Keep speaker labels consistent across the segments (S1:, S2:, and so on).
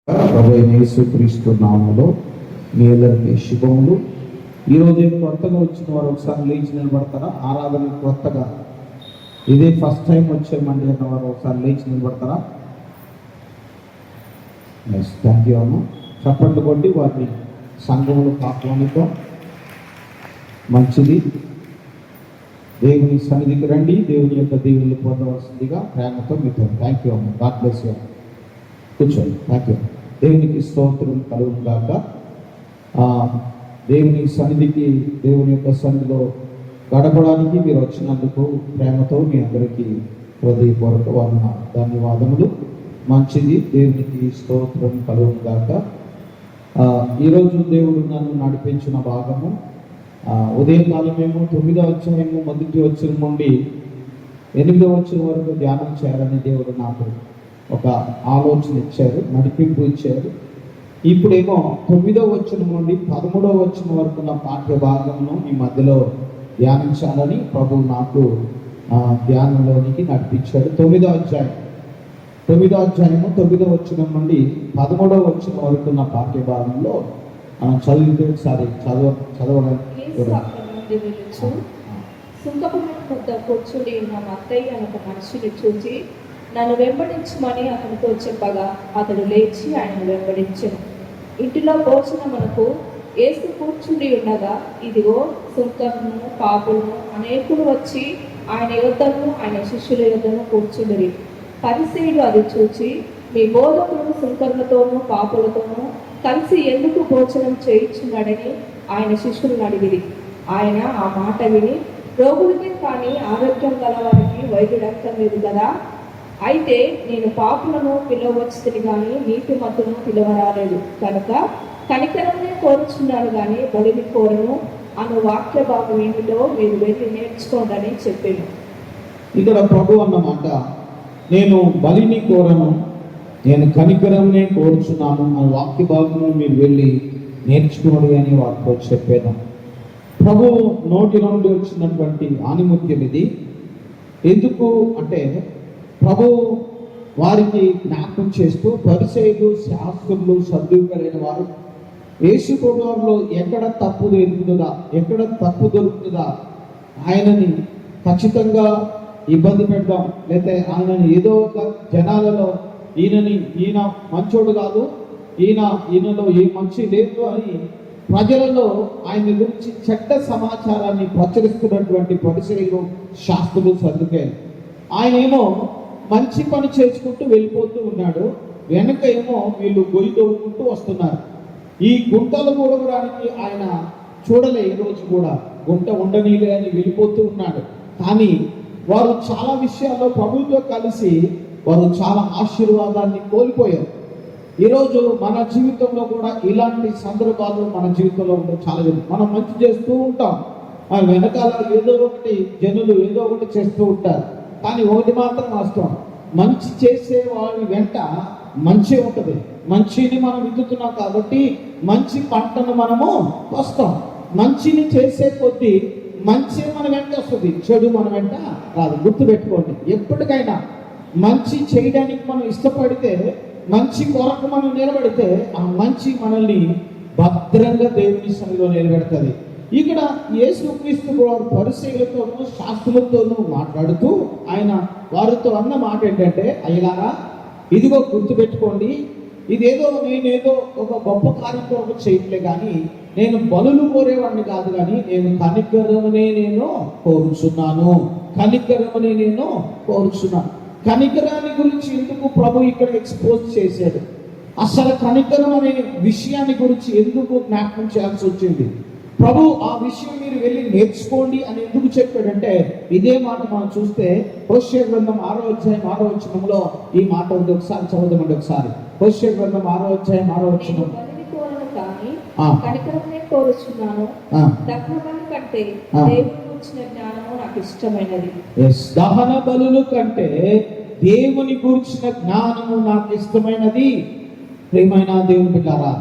S1: ప్రభు అయిన యేసుక్రీస్తు నామములో మీ అందరికీ శుభములు. ఈరోజు కొత్తగా వచ్చిన వారు ఒకసారి లేచి నిలబడతారా? ఆరాధన కొత్తగా ఇదే ఫస్ట్ టైం వచ్చామండి అన్న వారు ఒకసారి లేచి నిలబడతారా? ఎస్, థ్యాంక్ యూ అమ్మ. చప్పట్లు కొట్టి వారిని సంఘములు పాపలతో మంచిది. దేవుని సన్నిధికి రండి, దేవుని యొక్క దేవుని పొందవలసిందిగా ప్రేమతో మీతో. థ్యాంక్ యూ అమ్మ. God bless you. కూర్చోండి. Thank you. దేవునికి స్తోత్రం కలుగును గాక. దేవుని సన్నిధికి, దేవుని యొక్క సన్నిధిలో గడపడానికి మీరు వచ్చినందుకు ప్రేమతో మీ అందరికీ హృదయపూర్వక ధన్యవాదములు. మంచిది. దేవునికి స్తోత్రం కలుగును గాక. ఈరోజు దేవుడు నన్ను నడిపించిన భాగము ఉదయకాలమేమో 9వ అధ్యాయము మొదటి వచనం నుండి 8వ వచనం వరకు ధ్యానం చేయాలని దేవుడు నాకు ఒక ఆలోచన ఇచ్చారు, నడిపింపు ఇచ్చారు. ఇప్పుడేమో 9వ వచనం నుండి 13వ వచనం వరకు ఉన్న పాఠ్య భాగమును ఈ మధ్యలో ధ్యానించాలని ప్రభు నాకు ధ్యానంలోనికి నడిపించాడు. 9వ అధ్యాయము 9వ వచనం నుండి 13వ వచనం వరకు ఉన్న పాఠ్య భాగంలో మనం చదివితే ఒకసారి చదవడానికి
S2: కూర్చుని ఉన్న మత్తయి అనే ఒక మనిషిని చూసి నన్ను వెంబడించమని అతనితో చెప్పగా అతడు లేచి ఆయన వెంబడించెను. ఇంటిలో భోజనమునకు యేసు కూర్చుండి ఉండగా ఇదిగో సుంకరులను పాపులను అనేకులు వచ్చి ఆయన యొద్దను ఆయన శిష్యుల యొద్దను కూర్చుండిరి. పరిసయ్యుడు అది చూచి, మీ బోధకుడు సుంకరులతోనూ పాపులతోనూ కలిసి ఎందుకు భోజనం చేయించున్నాడని ఆయన శిష్యులను అడిగిరి. ఆయన ఆ మాట విని, రోగులకే కానీ ఆరోగ్యం గల వారికి వైద్యుడక్కర్లేదు కదా, అయితే నేను పాపులను పిలవచ్చుని కానీ నీతిమంతులను పిలవరాలేదు, కనుక కనికరమునే కోరుచున్నాను కానీ బలిని కోరను అను వాక్య భాగం ఏమిటో మీరు వెళ్ళి నేర్చుకోండి చెప్పాను.
S1: ఇక్కడ ప్రభు అన్నమాట, నేను బలిని కోరను, నేను కనికరమునే కోరుచున్నాను అనే వాక్య భాగము మీరు వెళ్ళి నేర్చుకోండి అని వారితో చెప్పాను. ప్రభు నోటి నుండి వచ్చినటువంటి ఆనిముత్యం ఇది. ఎందుకు అంటే ప్రభు వారికి జ్ఞాపకం చేస్తూ, పరిసయ్యులు శాస్త్రులు సద్దుకరైన వారు యేసు ప్రభువులో ఎక్కడ తప్పు దొరుకుతుందా ఆయనని ఖచ్చితంగా ఇబ్బంది పెడదాం, లేకపోతే ఆయనని ఏదో ఒక జనాలలో ఈయన మంచోడు కాదు, ఈయనలో ఏ మంచి లేదు అని ప్రజలలో ఆయన గురించి చెడ్డ సమాచారాన్ని ప్రచురిస్తున్నటువంటి పరిసయ్యులు శాస్త్రులు సద్దుకైన ఆయన ఏమో మంచి పని చేసుకుంటూ వెళ్ళిపోతూ ఉన్నాడు, వెనక ఏమో వీళ్ళు గొయ్యి తవ్వుకుంటూ వస్తున్నారు. ఈ గుంటలు కూడడానికి ఆయన చూడలే, ఈరోజు కూడా గుంట ఉండనీలే అని వెళ్ళిపోతూ ఉన్నాడు. కానీ వారు చాలా విషయాల్లో ప్రభుత్వం కలిసి వారు చాలా ఆశీర్వాదాన్ని కోల్పోయారు. ఈరోజు మన జీవితంలో కూడా ఇలాంటి సందర్భాలు మన జీవితంలో ఉండవు. చాలా మనం మంచి చేస్తూ ఉంటాం, ఆ వెనకాల ఏదో ఒకటి జనులు ఏదో ఒకటి చేస్తూ ఉంటారు. కానీ ఒకటి మాత్రం వాస్తవం, మంచి చేసే వారి వెంట మంచి ఉంటుంది. మంచిని మనం విత్తుతున్నాం కాబట్టి మంచి పంటను మనము వస్తాం. మంచిని చేసే కొద్దీ మంచి మన వెంట వస్తుంది, చెడు మన వెంట రాదు. గుర్తుపెట్టుకోండి, ఎప్పటికైనా మంచి చేయడానికి మనం ఇష్టపడితే, మంచి కొరకు మనం నిలబడితే ఆ మంచి మనల్ని భద్రంగా దేవుని సన్నిధిలో నిలబెడుతుంది. ఇక్కడ యేసుక్రీస్తు వారు పరిసయ్యులతోనూ శాస్త్రులతోనూ మాట్లాడుతూ ఆయన వారితో అన్న మాట ఏంటంటే, అయ్యలారా ఇదిగో గుర్తుపెట్టుకోండి, నేనేదో ఒక గొప్ప కార్యం కొరకు చేయట్లే కానీ నేను బలులు కోరేవాడిని కాదు, కానీ నేను కనికరమునే కోరుచున్నాను. కనికరాన్ని గురించి ఎందుకు ప్రభు ఇక్కడ ఎక్స్పోజ్ చేశాడు? అసలు కనికరం అనే విషయాన్ని గురించి ఎందుకు జ్ఞాపకం చేయాల్సి వచ్చింది? ప్రభు ఆ విషయం మీరు వెళ్ళి నేర్చుకోండి అని ఎందుకు చెప్పాడంటే, ఇదే మాట మనం చూస్తే హోషేయ గ్రంథం 6వ అధ్యాయం 6వ వచనంలో ఈ మాట ఉంది. ఒకసారి చదువుదామండి. ఒకసారి హోషేయ గ్రంథం 6వ అధ్యాయం 6వ వచనం.
S2: కనికరమునే కోరుచున్నాను, దహన బలి కంటే దేవుని గూర్చిన జ్ఞానము నాకు ఇష్టమైనది.
S1: దహన బలుల కంటే దేవుని గూర్చిన జ్ఞానము నాకు ఇష్టమైనది. ప్రియమైన దేవుని బిడ్డలారా,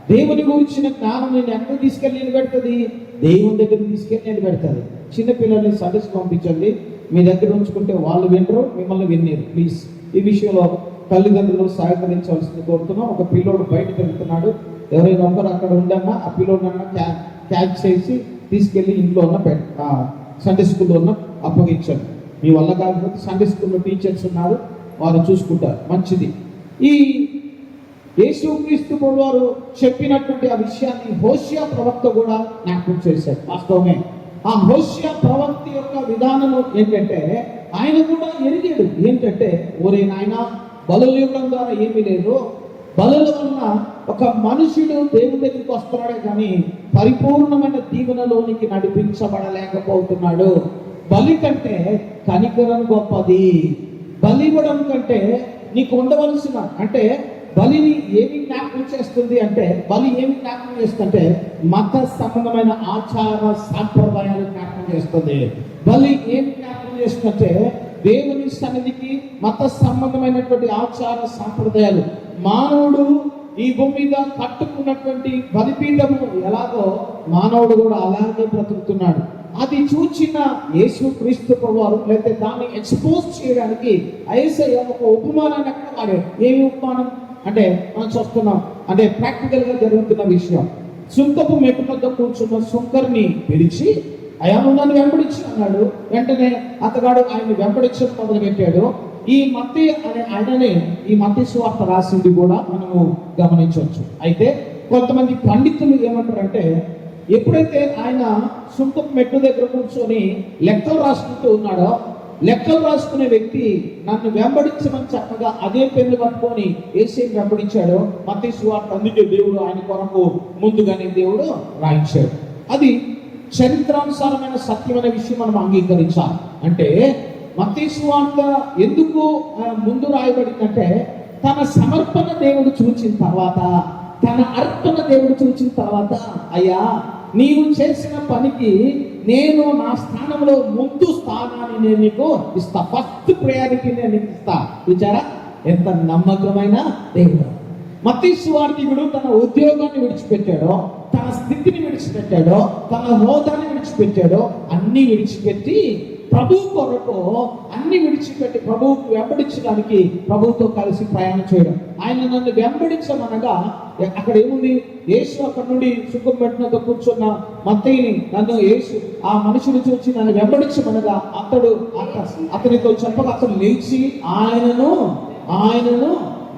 S1: దేవుని గురించిన జ్ఞానం నేను ఎక్కడ తీసుకెళ్ళి నిలబెడుతుంది? దేవుని దగ్గర తీసుకెళ్ళి నిలబెడుతుంది. చిన్నపిల్లల్ని సర్వీస్ పంపించండి, మీ దగ్గర ఉంచుకుంటే వాళ్ళు వినరు, మిమ్మల్ని విన్నారు. ప్లీజ్ ఈ విషయంలో తల్లిదండ్రులు సహకరించవలసింది కోరుతున్నాం. ఒక పిల్లోడు బయటకు వెళ్తున్నాడు, ఎవరైనా ఒకరు అక్కడ ఉండన్నా ఆ పిల్లోడన్నా క్యాచ్ చేసి తీసుకెళ్ళి ఇంట్లో ఉన్న సండే స్కూల్లో ఉన్న అప్పగించండి. మీ వల్ల కాకపోతే సండే స్కూల్లో టీచర్స్ ఉన్నారు, వారు చూసుకుంటారు, మంచిది. ఈ యేసుక్రీస్తు వారు చెప్పినటువంటి ఆ విషయాన్ని హోషియా ప్రవక్త కూడా జ్ఞాపకం చేశాడు. వాస్తవమే, ఆ హోషియా ప్రవక్త యొక్క విధానం ఏంటంటే ఆయన కూడా ఎరిగాడు ఏంటంటే, ఒరే నాయన, బలులు ఇవ్వడం ద్వారా ఏమీ లేదు, బలుల వలన ఒక మనుషుడు దేవుని దగ్గరికి వస్తున్నాడే కానీ పరిపూర్ణమైన దీవెనలోనికి నడిపించబడలేకపోతున్నాడు. బలి కంటే కనికరం గొప్పది. బలి ఇవ్వడం కంటే నీకు ఉండవలసిన అంటే బలిని ఏమి జ్ఞాపకం చేస్తుంది అంటే, బలి ఏమి జ్ఞాపకం చేస్తుంటే మత సంబంధమైన ఆచార సాంప్రదాయాలు జ్ఞాపకం చేస్తుంది. బలి ఏమి జ్ఞాపకం చేస్తుంటే దేవుని సన్నిధికి మత సంబంధమైనటువంటి ఆచార సాంప్రదాయాలు. మానవుడు ఈ భూమి మీద కట్టుకున్నటువంటి బలిపీఠము ఎలాగో మానవుడు కూడా అలాగే బ్రతుకుతున్నాడు. అది చూచిన యేసుక్రీస్తు వారు లేకపోతే దాన్ని ఎక్స్పోజ్ చేయడానికి యేసయ్య ఒక ఉపమానాన్ని అక్కడ వాడాడు. ఏమి ఉపమానం అంటే మనం చూస్తున్నాం, అంటే ప్రాక్టికల్ గా జరుగుతున్న విషయం. సుంకపు మెట్టు వద్ద కూర్చున్న సుంకర్ని పిలిచి, అయ్యా నువ్వు నన్ను వెంబడించి అన్నాడు. వెంటనే అతగాడు ఆయన్ని వెంబడించడం మొదలు పెట్టాడు. ఈ మత్తయి అనే ఆయననే ఈ మత్తయి సువార్త రాసింది కూడా మనము గమనించవచ్చు. అయితే కొంతమంది పండితులు ఏమంటారంటే, ఎప్పుడైతే ఆయన సుంకపు మెట్టు దగ్గర కూర్చొని లెక్కలు రాసుకుంటూ ఉన్నాడో, లెక్కలు రాసుకునే వ్యక్తి నన్ను వెంబడించమని చెప్పగా అదే పెన్ను పట్టుకొని యేసుని వెంబడించాడు. మత్తయి సువార్త అందుకే దేవుడు ఆయన కొరకు ముందుగానే దేవుడు రాయించాడు. అది చరిత్రానుసారమైన సత్యమైన విషయం మనం అంగీకరించాలి. అంటే మత్తయి సువార్త ఎందుకు ముందు రాయబడిందంటే, తన సమర్పణ దేవుడు చూచిన తర్వాత, తన అర్పణ దేవుడు చూసిన తర్వాత, అయ్యా నీవు చేసిన పనికి నేను నా స్థానంలో ముందు స్థానాన్ని నేను నీకు ఇస్తా, ఫస్ట్ ప్రయారిటీ నేను నీకు ఇస్తా. చూచారా ఎంత నమ్మకమైన దేవుడు. మత్తయి సువార్తికుడు తన ఉద్యోగాన్ని విడిచిపెట్టాడో, తన స్థితిని విడిచిపెట్టాడో, తన హోదాన్ని విడిచిపెట్టాడో, అన్ని విడిచిపెట్టి ప్రభు కొరకు అన్ని విడిచిపెట్టి ప్రభువుకు వెంబడించడానికి ప్రభువుతో కలిసి ప్రయాణం చేయడం. ఆయన నన్ను వెంబడించమనగా అక్కడ ఏముంది, యేసు అక్కడ నుండి సుఖం పెట్టినతో కూర్చున్న మత్తయిని నన్ను యేసు ఆ మనుషుని చూసి నన్ను వెంబడించమనగా అతనితో చెప్పగా అతను లేచి ఆయనను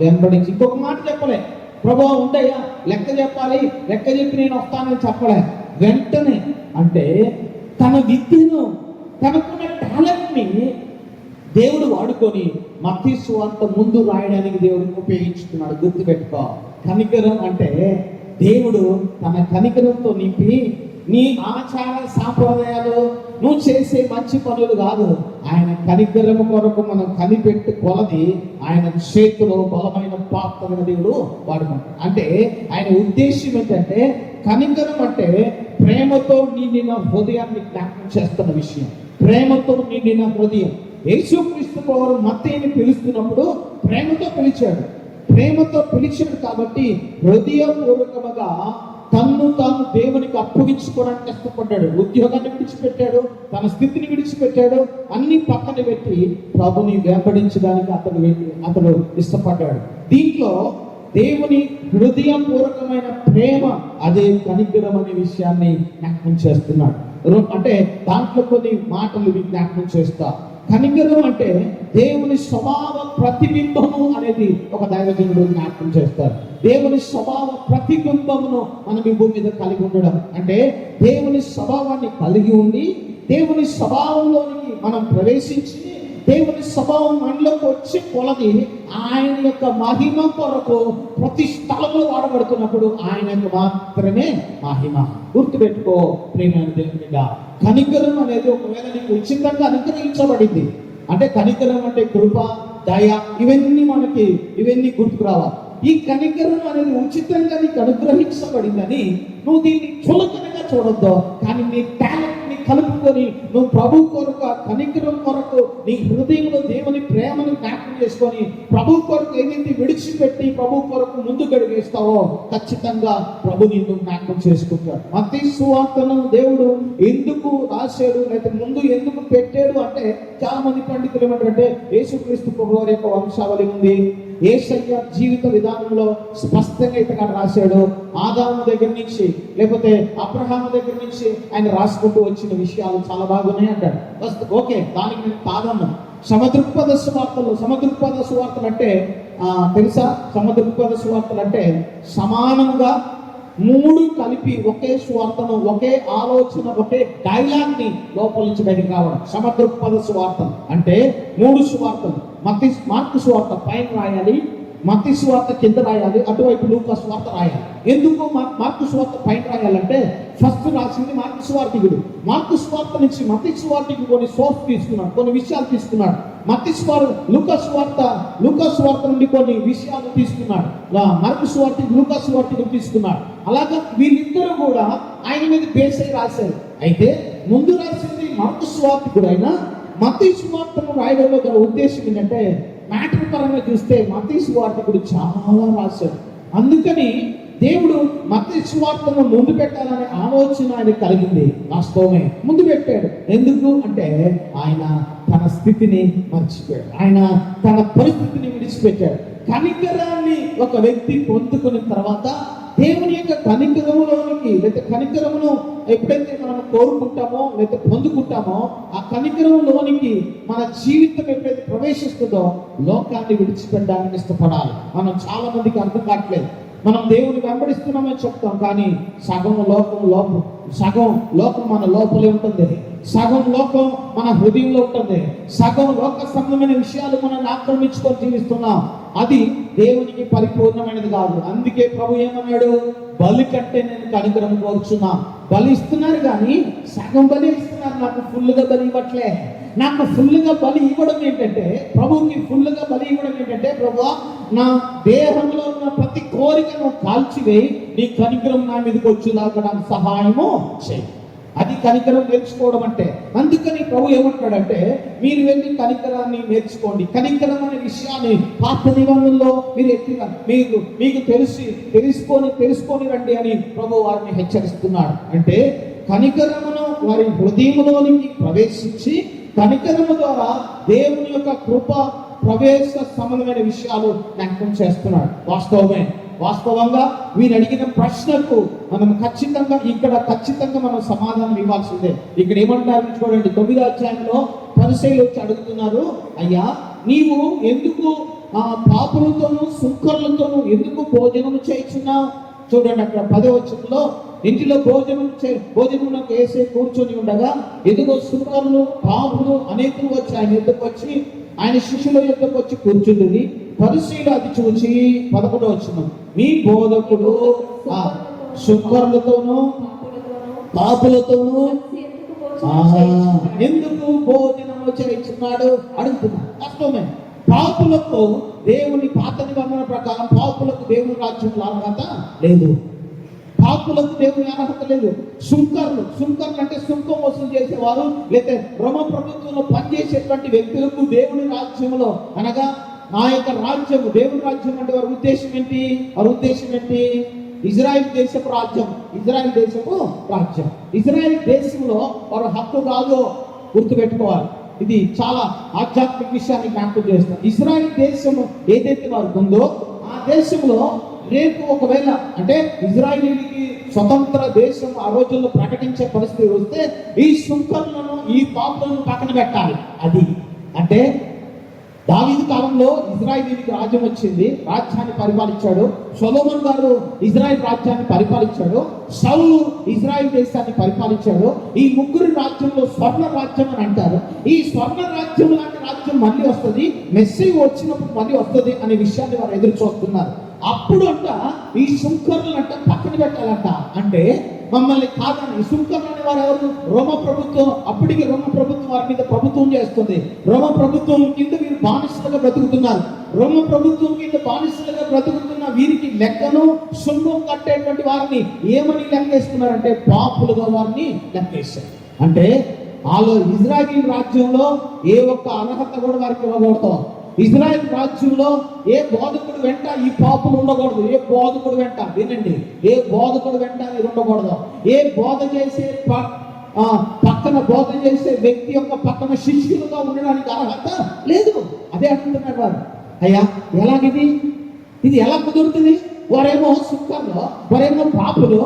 S1: వెంబడించి, ఇంకొక మాట చెప్పలే, ప్రభువా ఉండయ్యా లెక్క చెప్పాలి, లెక్క చెప్పి నేను వస్తానని చెప్పలే. వెంటనే అంటే తన విద్యను, తనకున్న టాలెంట్ ని దేవుడు వాడుకొని మత్తయి సువార్త ముందు రాయడానికి దేవుడు ఉపయోగించుకున్నాడు. గుర్తుపెట్టుకో, కనికరం అంటే దేవుడు తన కనికరంతో నింపి నీ ఆచార సాంప్రదాయాలు, నువ్వు చేసే మంచి పనులు కాదు, ఆయన కనికరం కొరకు మనం కనిపెట్టు కొలది ఆయన చేతిలో బలమైన పాత్రమైన దేవుడు వాడుకుంటాడు. అంటే ఆయన ఉద్దేశం ఏంటంటే, కనికరం అంటే ప్రేమతో నిండిన హృదయాన్ని జ్ఞాపకం చేస్తున్న విషయం. ప్రేమతో నిండిన హృదయం. యేసుక్రీస్తు వారు మత్తయిని పిలుస్తున్నప్పుడు ప్రేమతో పిలిచాడు. ప్రేమతో పిలిచాడు కాబట్టి హృదయపూర్వకముగా తన్ను తాను దేవునికి అప్పగించుకోవడానికి కష్టపడ్డాడు. ఉద్యోగాన్ని విడిచిపెట్టాడు, తన స్థితిని విడిచిపెట్టాడు, అన్ని పక్కన పెట్టి ప్రభుని వెంబడించడానికి అతడు ఇష్టపడ్డాడు. దీంట్లో దేవుని హృదయపూర్వకమైన ప్రేమ, అదే కనికరం అనే విషయాన్ని జ్ఞాపకం చేస్తున్నాడు. అంటే దాంట్లో కొన్ని మాటలు జ్ఞాపకం చేస్తా. కనికరం అంటే దేవుని స్వభావ ప్రతిబింబము అనేది ఒక దైవజనుడు జ్ఞాపకం చేస్తారు. దేవుని స్వభావ ప్రతిబింబమును మనం ఈ భూమి మీద కలిగి ఉండడం అంటే, దేవుని స్వభావాన్ని కలిగి ఉండి దేవుని స్వభావంలోనికి మనం ప్రవేశించి దేవుని స్వభావం మనలోకి వచ్చే కొలది ఆయన యొక్క మహిమ కొరకు ప్రతి స్థలంలో వాడబడుతున్నప్పుడు ఆయనకు మాత్రమే మహిమ. గుర్తుపెట్టుకో ప్రియమైన దేవుని మీద, కనికరం అనేది ఒకవేళ నీకు ఉచితంగా అనుగ్రహించబడింది అంటే, కనికరం అంటే కృప, దయ, ఇవన్నీ గుర్తుకు రావాలి. ఈ కనికరం అనేది ఉచితంగా నీకు అనుగ్రహించబడిందని నువ్వు దీన్ని చులకనగా చూడొద్దు. కానీ నీ టాలెంట్ ని కలుపుకొని నువ్వు ప్రభు కొరకు, కనికరం కొరకు నీ హృదయంలో దేవుని ప్రేమను జ్ఞాపకం చేసుకొని ప్రభు కొరకు ఏదైతే విడిచిపెట్టి ప్రభు కొరకు ముందు గడిగేస్తావో ఖచ్చితంగా ప్రభు నిన్ను జ్ఞాపకం చేసుకుంటాడు. మత్తయి సువార్తను దేవుడు ఎందుకు రాశాడు లేకపోతే ముందు ఎందుకు పెట్టాడు అంటే, చాలా మంది పండితులు ఏమంటారంటే యేసుక్రీస్తు ప్రభువు వారి యొక్క వంశావళి ఉంది, యేసయ్య జీవిత విధానంలో స్పష్టంగా ఇతగా రాశాడు. ఆదాము దగ్గర నుంచి లేకపోతే అబ్రహాము దగ్గర నుంచి ఆయన రాసుకుంటూ వచ్చిన విషయాలు చాలా బాగున్నాయి అంటాడు. ఓకే, దానికి నేను కాదన్నా. సమదృక్పథ సువార్తలు అంటే తెలుసా? సమదృక్పథ సువార్తలు అంటే సమానంగా మూడు కలిపి ఒకే సువార్తను, ఒకే ఆలోచన, ఒకే డైలాగ్ ని లోపల నుంచి బయటకు రావడం సమదృక్పథ సువార్తలు అంటే. మూడు సువార్తలు, మార్కు సువార్త పైన రాయాలి, మత్తయి సువార్త కింద రాయాలి, అటువైపు లూకా సువార్త రాయాలి. ఎందుకు మార్కు సువార్త పైన రాయాలంటే ఫస్ట్ రాసింది మార్కు సువార్తికుడు. మార్కు సువార్త నుంచి మత్తయి సువార్తకి కొన్ని సోర్స్ తీసుకున్నాడు, కొన్ని విషయాలు తీసుకున్నాడు. లూకా సువార్త నుండి కొన్ని విషయాలు తీసుకున్నాడు. మార్కు సువార్తికి లూకా సువార్తికుడు తీసుకున్నాడు. అలాగా వీళ్ళిద్దరూ కూడా ఆయన మీద బేస్ అయి రాశారు. అయితే ముందు రాసింది మార్కు సువార్తికుడు అయినా మత్తయి సువార్తను రాయడంలో గల ఉద్దేశం ఏంటంటే, మ్యాటర్ పరంగా చూస్తే మత్తయి సువార్తికుడు చాలా రాశాడు. అందుకని దేవుడు మత్తయి సువార్తను ముందు పెట్టాలనే ఆలోచన ఆయన కలిగింది. వాస్తవమే, ముందు పెట్టాడు. ఎందుకు అంటే ఆయన తన స్థితిని మర్చిపోయాడు, ఆయన తన పరిస్థితిని విడిచిపెట్టాడు. కనికరాన్ని ఒక వ్యక్తి పొందుకున్న తర్వాత దేవుని యొక్క కనికరములోనికి, లేదా కనికరమును ఎప్పుడైతే మనం కోరుకుంటామో లేదా పొందుకుంటామో, ఆ కనికరములోనికి మన జీవితం ఎప్పుడైతే ప్రవేశిస్తుందో లోకాన్ని విడిచిపెట్టడానికి ఇష్టపడాలి. మనం చాలా మందికి అర్థం కావట్లేదు. మనం దేవుని వెంబడిస్తున్నామని చెప్తాం, కానీ సగం లోకం మన లోపలే ఉంటుంది, సగం లోకం మన హృదయంలో ఉంటుంది, సగం లోక సంబంధమైన విషయాలు మనం ఆక్రమించుకొని జీవిస్తున్నాం. అది దేవునికి పరిపూర్ణమైనది కాదు. అందుకే ప్రభు ఏమన్నాడు? బలి కంటే నేను కనికరం కోరుచున్నా. బలి ఇస్తున్నారు కానీ సగం బలి ఇస్తున్నారు, నాకు ఫుల్గా బలి ఇవ్వట్లే. నాకు ఫుల్గా బలి ఇవ్వడం ఏంటంటే, ప్రభువుకి ఫుల్గా బలి ఇవ్వడం ఏంటంటే, ప్రభువా నా దేహంలో ఉన్న ప్రతి కోరికను కాల్చివేయి, నీ కనికరం నా మీదకి వచ్చేలాగా నాకు సహాయము చేయి. అది కనికరం నేర్చుకోవడం అంటే. అందుకని ప్రభు ఏమంటాడంటే, మీరు వెళ్ళి కనికరాన్ని నేర్చుకోండి. కనికరం అనే విషయాన్ని పాత నిబంధనలో మీకు తెలుసుకొని రండి అని ప్రభు వారిని హెచ్చరిస్తున్నాడు. అంటే కనికరమును వారి హృదయంలోనికి ప్రవేశించి కనికరము ద్వారా దేవుని యొక్క కృప ప్రవేశ సంబంధమైన విషయాలు జ్ఞాపకం చేస్తున్నాడు. వాస్తవంగా వీరు అడిగిన ప్రశ్నకు మనం ఖచ్చితంగా మనం సమాధానం ఇవ్వాల్సిందే. ఇక్కడ ఏమంటారు చూడండి, 9వ అధ్యాయంలో పరిసయ్యులు వచ్చి అడుగుతున్నారు, అయ్యా నీవు ఎందుకు పాపులతోనూ సుంకర్లతోనూ ఎందుకు భోజనం చేయుచున్నావు? చూడండి అక్కడ 10వ వచనంలో, ఇంటిలో భోజనమునకు వేసే కూర్చొని ఉండగా ఎదుగో సుంకరులు పాపులు అనేకులు వచ్చి ఆయన ఎద్దుకు వచ్చి ఆయన శిష్యుల యొద్దకు వచ్చి కూర్చుంటుంది. పరిసయ్యులు అది చూచి 11వ వచనం, మీ బోధకుడు సుంకరులతోనూ పాపులతోనూ ఎందుకు భోజనము చేయించున్నాడు అడుగుతున్నాడు. వాస్తవమే, పాపులకు దేవుని పాత నిబంధన ప్రకారం పాపులకు దేవుని రాజ్యంలో అర్హత లేదు. పాపులకు దేవుని అర్హత లేదు. సుంకర్లు అంటే సుంకం వసూలు చేసేవారు, లేకపోతే రోమ ప్రభుత్వంలో పనిచేసేటువంటి వ్యక్తులకు దేవుని రాజ్యంలో, అనగా నా యొక్క రాజ్యము, దేవుని రాజ్యం అంటే వారి ఉద్దేశం ఏంటి? ఇజ్రాయెల్ దేశపు రాజ్యం. ఇజ్రాయెల్ దేశంలో వారు హక్కు కాదు, గుర్తుపెట్టుకోవాలి. ఇది చాలా ఆధ్యాత్మిక విషయాన్ని జ్ఞాపకం చేస్తాం. ఇజ్రాయెల్ దేశం ఏదైతే వారికి ఉందో ఆ దేశంలో రేపు ఒకవేళ అంటే ఇజ్రాయేలీకి స్వతంత్ర దేశం ఆ రోజుల్లో ప్రకటించే పరిస్థితి వస్తే ఈ సుంకర్లను, ఈ పాపులను పక్కన పెట్టాలి. అది అంటే దావీదు కాలంలో ఇజ్రాయేలీకి రాజ్యం వచ్చింది, రాజ్యాన్ని పరిపాలించాడు. సొలొమోను గారు ఇజ్రాయెల్ రాజ్యాన్ని పరిపాలించాడు. సౌలు ఇజ్రాయెల్ దేశాన్ని పరిపాలించాడు. ఈ ముగ్గురు రాజ్యంలో స్వర్ణ రాజ్యం అని అంటారు. ఈ స్వర్ణ రాజ్యం లాంటి రాజ్యం మళ్ళీ వస్తుంది, మెస్సీయా వచ్చినప్పుడు మళ్ళీ వస్తుంది అనే విషయాన్ని వారు ఎదురు చూస్తున్నారు. అప్పుడు ఈ సుంకర్లను పక్కన పెట్టాలంట. అంటే మమ్మల్ని కాదని, సుంకర్లు అనే వారు ఎవరు? రోమ ప్రభుత్వం. అప్పటికి రోమ ప్రభుత్వం వారి మీద ప్రభుత్వం చేస్తుంది. రోమ ప్రభుత్వం కింద వీరు బానిసలుగా బ్రతుకుతున్నారు. రోమ ప్రభుత్వం కింద బానిసలుగా బ్రతుకుతున్న వీరికి లెక్కను సుంకం కట్టేటువంటి వారిని ఏమని లెక్కేస్తున్నారంటే పాపులుగా వారిని లెక్కేస్తారు. అంటే ఇజ్రాయేల్ రాజ్యంలో ఏ ఒక్క అర్హత కూడా వారికి ఇవ్వకూడదు. ఇజ్రాయెల్ రాజ్యంలో ఏ బోధకుడు వెంట ఈ పాపులు ఉండకూడదు. ఏ బోధకుడు వెంట వినండి, ఏ బోధకుడు వెంట ఇది ఉండకూడదు. ఏ బోధ చేసే పక్కన బోధ చేసే వ్యక్తి యొక్క పక్కన శిష్యులుగా ఉండడానికి అర్హత లేదు. అదే అంటున్నారు వారు. అయ్యా ఎలాగిది, ఇది ఎలా కుదురుతుంది? వారేమో సుఖంలో, వారేమో పాపులు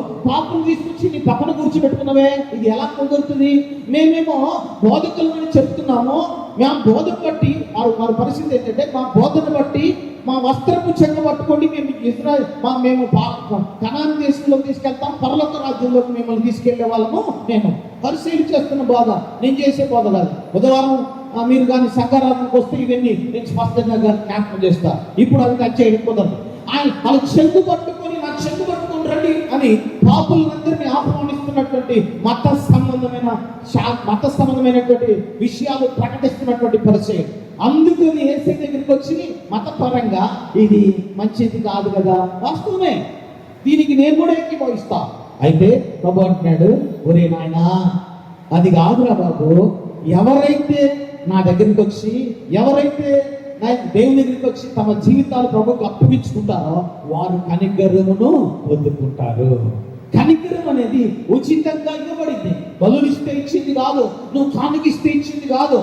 S1: తీసుకొచ్చి నీ పక్కన కూర్చోబెట్టుకున్నవే, ఇది ఎలా కుదురుతుంది? మేమేమో బోధకులని చెప్తున్నాము, మా బోధన బట్టి వారి పరిస్థితి ఏంటంటే, మా బోధన బట్టి మా వస్త్రపు చెక్క పట్టుకోండి, మేము కనాను దేశంలో తీసుకెళ్తాం, పరలోక రాజ్యంలోకి మిమ్మల్ని తీసుకెళ్లే వాళ్ళము. నేను పరిశీలి చేస్తున్న బోధ, నేను చేసే బోధ కాదు. బుధవారం మీరు కానీ సంఘారాధనకు వస్తే ఇవన్నీ నేను స్పష్టంగా జ్ఞాపకం చేస్తా. ఇప్పుడు అది నాకు చేయడం కుదరదు. వాళ్ళ చెంగు పట్టుకొని రండి అని పాపులందరినీ ఆహ్వానిస్తున్నటువంటి మత సంబంధమైనటువంటి విషయాలు ప్రకటిస్తున్నటువంటి పరిచయం. అందుకని యేసు దగ్గరికి వచ్చి మతపరంగా ఇది మంచిది కాదు కదా, వాస్తవమే, దీనికి నేను కూడా ఏకీభవిస్తా. అయితే ప్రభు అంటున్నాడు, ఒరే నాయనా అది కాదురా బాబు, ఎవరైతే నా దగ్గరికి వచ్చి దేవుని దగ్గరికి వచ్చి తమ జీవితాలు ప్రభుకు అప్పగించుకుంటారో వారు కనికరమును పొందుకుంటారు. కనికరం అనేది ఉచితంగా ఇవ్వబడింది. బలులిస్తే ఇచ్చింది కాదు, నువ్వు కానుకిస్తే ఇచ్చింది కాదు.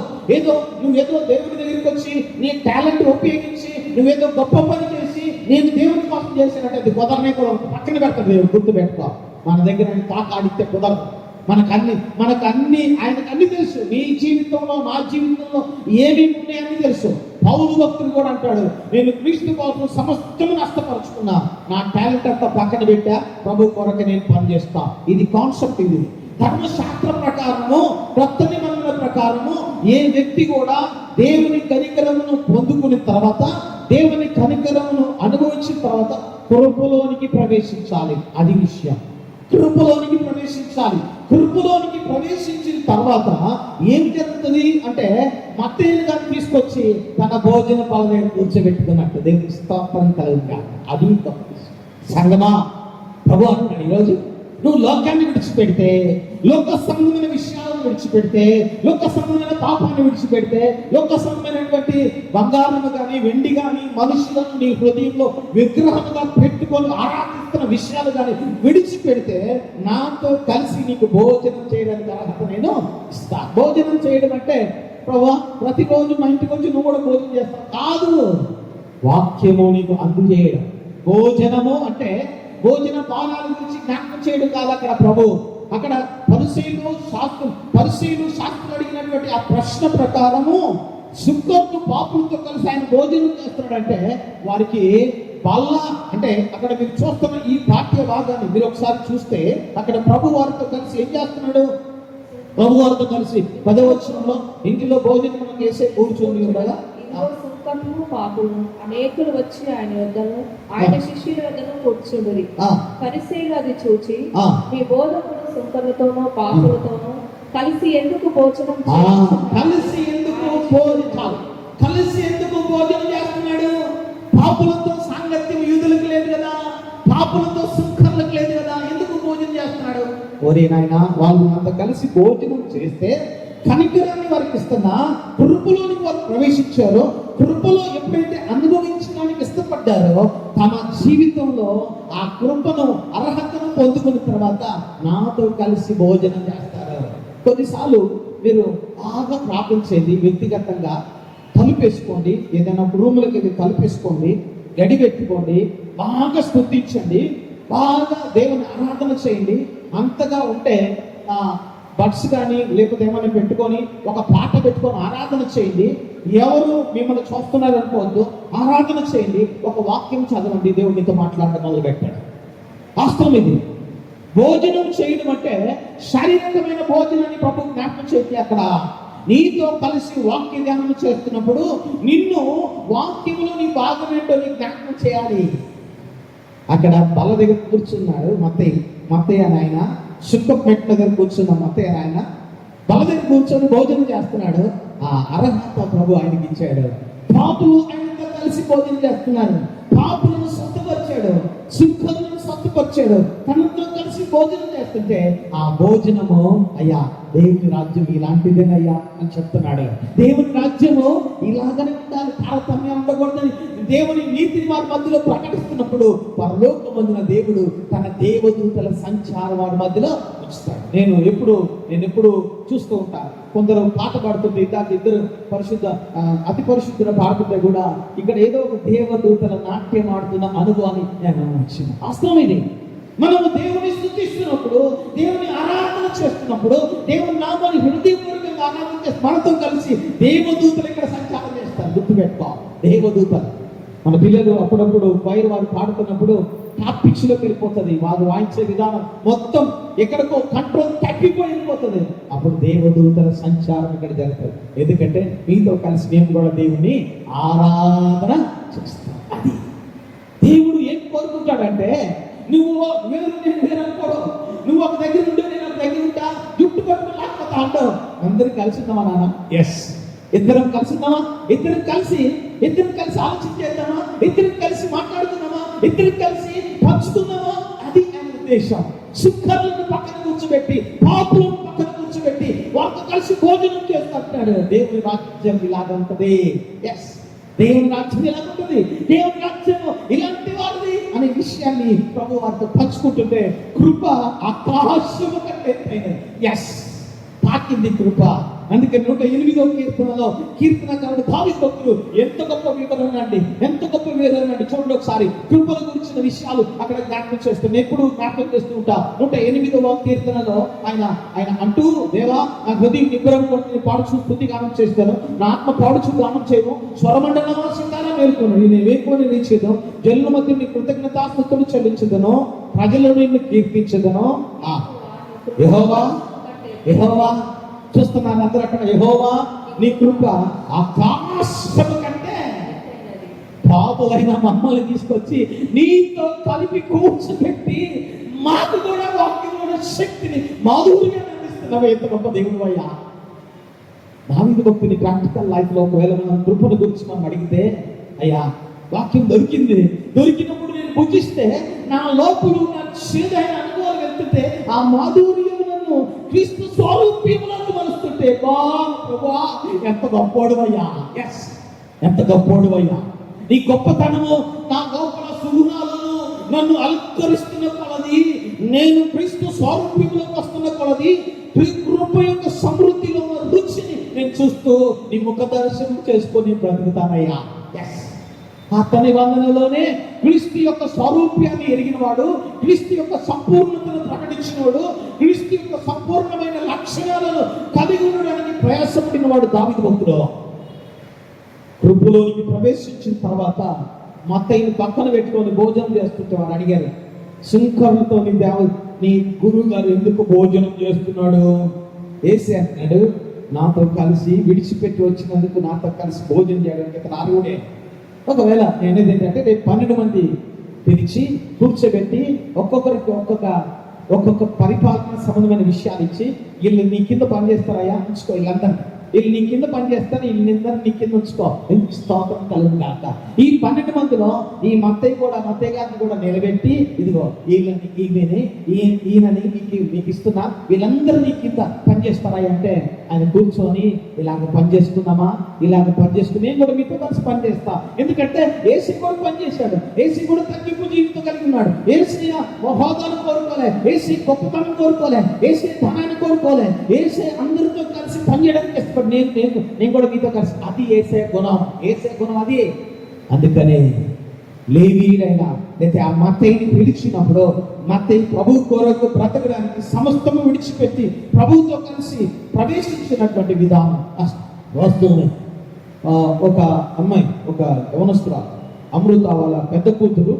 S1: నువ్వేదో దేవుని దగ్గరికి వచ్చి నీ టాలెంట్ ఉపయోగించి నువ్వేదో గొప్ప పని చేసి నేను దేవుని కోసం చేసినట్టు అది కుదరనే కూడా పక్కన పెడతాడు దేవుడు. గుర్తు పెట్టుకో, మన దగ్గర తాకాడితే కుదరదు. మనకన్నీ ఆయనకు అన్ని తెలుసు. నీ జీవితంలో నా జీవితంలో ఏమి ఉన్నాయని తెలుసు. పౌలు భక్తుడు కూడా అంటాడు, నేను క్రీస్తు కోసం సమస్తము నష్టపరుచుకున్నా, నా టాలెంట్ అంతా పక్కన పెట్టా, ప్రభు కొరకు నేను పనిచేస్తా. ఇది కాన్సెప్ట్. ఇది ధర్మశాస్త్ర ప్రకారము, కొత్త నిబంధన ప్రకారము ఏ వ్యక్తి కూడా దేవుని కనికరమును పొందుకున్న తర్వాత, దేవుని కనికరమును అనుభవించిన తర్వాత కృపలోనికి ప్రవేశించాలి. అది విషయం. కృపలోనికి ప్రవేశించాలి. కృపలోనికి ప్రవేశించిన తర్వాత ఏం జరుగుతుంది అంటే, మత్తయి గారు తీసుకొచ్చి తన భోజన పాలన కూర్చోబెట్టుకున్నట్టు దేవునికి స్తోత్రం కలుగుగా. అది సంగమా, ప్రభు అంటున్నాడు, ఈరోజు నువ్వు లోకాన్ని విడిచిపెడితే, లోక సంబంధమైన విషయాలను విడిచిపెడితే, లోక సంబంధమైన పాపాన్ని విడిచిపెడితే, లోక సంబంధమైనటువంటి బంగారము కానీ వెండి కానీ మనుషులను నీ హృదయంలో విగ్రహముగా పెట్టుకొని ఆరాధిస్తున్న విషయాలు కానీ విడిచిపెడితే, నాతో కలిసి నీకు భోజనం చేయడానికి అర్హత నేను ఇస్తా. భోజనం చేయడం అంటే ప్రభు ప్రతిరోజు మా ఇంటికి వచ్చి నువ్వు కూడా భోజనం చేస్తావు కాదు, వాక్యము నీకు అందజేయడం. భోజనము అంటే భోజన పానాల గురించి జ్ఞాపకం చేయడం కాదు. అక్కడ ప్రభు, అక్కడ పరిశీలు శాస్త్రులు అడిగినటువంటి ఆ ప్రశ్న ప్రకారము సుక్కర్లు పాపులతో కలిసి ఆయన భోజనం చేస్తున్నాడంటే వారికి బల్ల అంటే, అక్కడ మీరు చూస్తున్న ఈ పాఠ్య భాగాన్ని మీరు ఒకసారి చూస్తే అక్కడ ప్రభు వారితో కలిసి ఏం చేస్తున్నాడు? ప్రభు వారితో కలిసి 10వ వచనంలో ఇంటిలో భోజనం మనం చేసే కూర్చొని ఉండగా
S2: పాపులు అనేకులు వచ్చి ఆయన శిష్యుల వద్దను కూర్చుండి, పరిసయ్యులు అది చూచి మీ బోధకుడు సుంకర్లతోనూ పాపులతోనూ కలిసి ఎందుకు భోజనం
S1: చేస్తున్నాడు? పాపులతో సాంగత్యం యూదులకు లేదు కదా, పాపులతో సుంకర్లకు లేదు కదా, ఎందుకు భోజనం చేస్తున్నాడు? ఓరే నాయనా, వాళ్ళు అంత కలిసి భోజనం చేస్తే కనికరాన్ని వారికి ఇస్తున్నా, కృపలోనికి వారు ప్రవేశించారో, కృపలో ఎప్పుడైతే అనుభవించడానికి ఇష్టపడ్డారో తమ జీవితంలో ఆ కృపను అర్హతను పొందుకున్న తర్వాత నాతో కలిసి భోజనం చేస్తారు. కొన్నిసార్లు మీరు బాగా ప్రార్థన చేయండి, వ్యక్తిగతంగా తలుపేసుకోండి, ఏదైనా రూములకి వెళ్ళి తలుపేసుకోండి, గడి పెట్టుకోండి, బాగా స్తుతించండి, బాగా దేవుని ఆరాధన చేయండి. అంతగా ఉంటే బడ్స్ కానీ లేకపోతే ఏమైనా పెట్టుకొని ఒక పాట పెట్టుకొని ఆరాధన చేయండి. ఎవరు మిమ్మల్ని చూస్తున్నారు అనుకోవద్దు, ఆరాధన చేయండి, ఒక వాక్యం చదవండి, దేవుడితో మాట్లాడడం మొదలు పెట్టాడు. వాస్తవం ఇది. భోజనం చేయడం అంటే శారీరకమైన భోజనాన్ని ప్రభు జ్ఞాపకం చేసి అక్కడ నీతో కలిసి వాక్య ధ్యానం చేస్తున్నప్పుడు నిన్ను వాక్యంలో నీ భాగం ఏంటో నీ జ్ఞాపకం చేయాలి. అక్కడ బల్ల దగ్గర కూర్చున్నాడు మత్తయ్య నాయన, సుక్కపు మెట్ల దగ్గర కూర్చున్న మత్తయ్య నాయన బల్ల దగ్గర కూర్చొని భోజనం చేస్తున్నాడు. ఆ అర్హత ప్రభు ఆయనకి ఇచ్చాడు. పాపులు ఆయనతో కలిసి భోజనం చేస్తున్నారు, పాపులను స్వస్థపరిచాడు, సుఖములను స్వస్థపరిచాడు, తనతో కలిసి భోజనం చేస్తుంటే ఆ భోజనము అయ్యా దేవుని రాజ్యం ఇలాంటిదేనయ్యా అని చెప్తున్నాడు. దేవుని రాజ్యము ఇలాగనే ఉండాలి, తారతమ్యం ఉండకూడదని దేవుని నీతిని వారి మధ్యలో ప్రకటిస్తున్నప్పుడు పరలోకమందున దేవుడు తన దేవదూతల సంచారం వారి మధ్యలో ఉంచుతాడు. నేను ఎప్పుడు చూస్తూ ఉంటాను, కొందరు పాట పాడుతుంటే ఇందాక ఇద్దరు అతి పరిశుద్ధుల పాడుతుంటే కూడా ఇక్కడ ఏదో ఒక దేవదూతల నాట్యం ఆడుతున్న అనుభవాన్ని నేను వచ్చింది. వాస్తవం ఇది. మనము దేవుని స్తుతిస్తున్నప్పుడు, దేవుని ఆరాధన చేస్తున్నప్పుడు, దేవుని నామాన్ని హృదయపూర్వకంగా ఆరాధన చేసి మనతో కలిసి దేవదూతలు ఇక్కడ సంచారం చేస్తారు. గుర్తుపెట్టుకో, దేవదూతలు. మన పిల్లలు అప్పుడప్పుడు వైర్ వారు పాడుతున్నప్పుడు టాప్ పిచ్లోకి వెళ్ళిపోతుంది. వారు వాయించే విధానం మొత్తం ఎక్కడికో కంట్రోల్ తప్పిపోయి వెళ్ళిపోతుంది. అప్పుడు దేవదూతల సంచారం ఇక్కడ జరుగుతుంది. ఎందుకంటే మీతో కలిసి మేము కూడా దేవుని ఆరాధన చేస్తాం. అది దేవుడు ఏం కోరుకుంటాడంటే, నువ్వు వేరు నేను వేరు అనుకోవడం, నువ్వు ఒక దగ్గర ఉంటే నేను ఒక దగ్గర ఉంటా, జుట్టు పట్టుకుని లేకపోతే అంటావు. అందరూ కలిసి ఉన్నావా నాన్న? ఎస్. ఇద్దరం కలిసి ఉన్నామా? ఇద్దరం కలిసి ఆలోచించేద్దామా? ఇద్దరం కలిసి మాట్లాడుతున్నామా? ఇద్దరం కలిసి పంచుతున్నామా? అది ఆయన ఉద్దేశం. సుఖాలను పక్కన కూర్చోబెట్టి, పాపులను పక్కన కూర్చోబెట్టి వాళ్ళతో కలిసి భోజనం చేస్తాడు. దేవుని రాజ్యం ఇలాగంటది. ఎస్, దేవుని రాజ్యం ఇలాగుంటుంది. దేవుని రాజ్యం ఇలాంటి వారిది అనే విషయాన్ని ప్రభు వారితో పంచుకుంటుంటే కృప ఆకాశము కంటే ఎత్తైనది. ఎస్, తాకింది కృప. అందుకే 108వ కీర్తనలో కీర్తనకారుడు దావీదు భక్తుడు ఎంత గొప్ప వివరణ అండి, ఎంత గొప్ప వివరణ అండి. చూడండి ఒకసారి కృపల గురించిన విషయాలు అక్కడ జ్ఞాపకం చేస్తాను. ఎప్పుడు జ్ఞాపకం చేస్తూ ఉంటా. 108వ కీర్తనలో ఆయన అంటూ, దేవా నా హృదయం నిబ్బరంతో పాడుచు స్తుతిగానం చేస్తాను, నా ఆత్మ పాడుచు గానం చేయము, స్వరమండలమా సింగారా మేల్కొను, నేను వేకుని నిలిచేదను, జనుల మధ్య నీ కృతజ్ఞతాస్తుతులు చెల్లించదను, ప్రజలను నిన్ను కీర్తించదను. యెహోవా యెహోవా చూస్తున్నాను అందరూ అక్కడ. యెహోవా నీ కృప ఆకాశము కంటే పాపులైన మమ్మల్ని తీసుకొచ్చి నీతో కలిపి కూర్చోబెట్టి మాకు కూడా వాక్యంలో శక్తిని మాధుర్యాన్ని అందిస్తున్నావు. ఎంత గొప్ప దేవుడు అయ్యా. దావీదు భక్తుని ప్రాక్టికల్ లైఫ్ లో ఒకవేళ మనం కృపను గురించి మనం అడిగితే, అయ్యా వాక్యం దొరికినప్పుడు నేను భుజిస్తే నా లోపల నా చేదైన అనుభవాలు వెళ్తుంటే ఆ మాధుర్యం క్రీస్తు స్వరూపంలోకి మలుస్తుంటే, ప్రభువా ఎంత గొప్పోడువయ్యా. ఎస్, ఎంత గొప్పోడువయ్యా. నీ గొప్పతనము నా లోపల సుగుణాలను నన్ను అలంకరిస్తున్న కొలది, నేను క్రీస్తు స్వరూపంలోకి వస్తున్న కొలది, కృప యొక్క సమృద్ధిలో రుచిని నేను చూస్తూ నీ ముఖ దర్శనం చేసుకొని బ్రతుకుతానయ్యా. ఎస్, పాత నిబంధనలోనే క్రీస్తు యొక్క స్వరూప్యాన్ని ఎరిగిన వాడు, క్రీస్తు యొక్క సంపూర్ణతను ప్రకటించినవాడు, క్రీస్తు యొక్క సంపూర్ణమైన లక్షణాలను కలిగి ఉండడానికి ప్రయాసపడిన వాడు దావీదు భక్తుడు. కృపలోనికి ప్రవేశించిన తర్వాత మత్తయిని పక్కన పెట్టుకొని భోజనం చేస్తుంటే వారు అడిగారు, సుంకరులతో నీ గురువు గారు ఎందుకు భోజనం చేస్తున్నాడు? యేసే అన్నాడు, నాతో కలిసి విడిచిపెట్టి వచ్చినందుకు నాతో కలిసి భోజనం చేయడానికి ఇతను అర్హుడే. ఒకవేళ నేనేది ఏంటంటే, రేపు 12 మంది పిలిచి కూర్చోబెట్టి ఒక్కొక్కరికి ఒక్కొక్క పరిపాలన సంబంధమైన విషయాలు ఇచ్చి, వీళ్ళు నీ కింద పనిచేస్తారయ్యా, ఉంచుకో, వీళ్ళందరినీ వీళ్ళు నీ కింద పనిచేస్తారు, వీళ్ళందరూ నీ కింద ఉంచుకో, స్తోత్రం కలుగును గాక. ఈ 12 మందిలో ఈ మత్తయ్య గారిని కూడా నిలబెట్టి, ఇదిగో ఈయనని మీకు ఇస్తున్నా, వీళ్ళందరూ నీ కింద పనిచేస్తారా అంటే, ఆయన కూర్చొని ఇలాగ పనిచేస్తున్నామా, ఇలాగ పనిచేసుకుని నేను కూడా మీతో కలిసి పనిచేస్తా. ఎందుకంటే ఏసీ కూడా పనిచేశాడు, ఏసీ కూడా తగ్గింపు జీవితం కలిగి ఉన్నాడు. ఏసీ హోదాను కోరుకోలే, ఏసీ గొప్పతనం కోరుకోలే, ఏసీ ధనాన్ని కోరుకోలే, ఏసీ అందరితో కలిసి పనిచేయడానికి ఇష్టపడి నేను కూడా మీతో కలిసి. అది ఏసే గుణం అది. అందుకనే లేవీయుడైన లేకపోతే ఆ మత్తయిని పిలిచినప్పుడు మత్తయి ప్రభు కొరకు బ్రతకడానికి సమస్తము విడిచిపెట్టి ప్రభువుతో కలిసి ప్రవేశించినటువంటి విధానం వాస్తవమే. ఒక అమ్మాయి, ఒక యవనస్తురాలు, అమృత వాళ్ళ పెద్ద కూతురు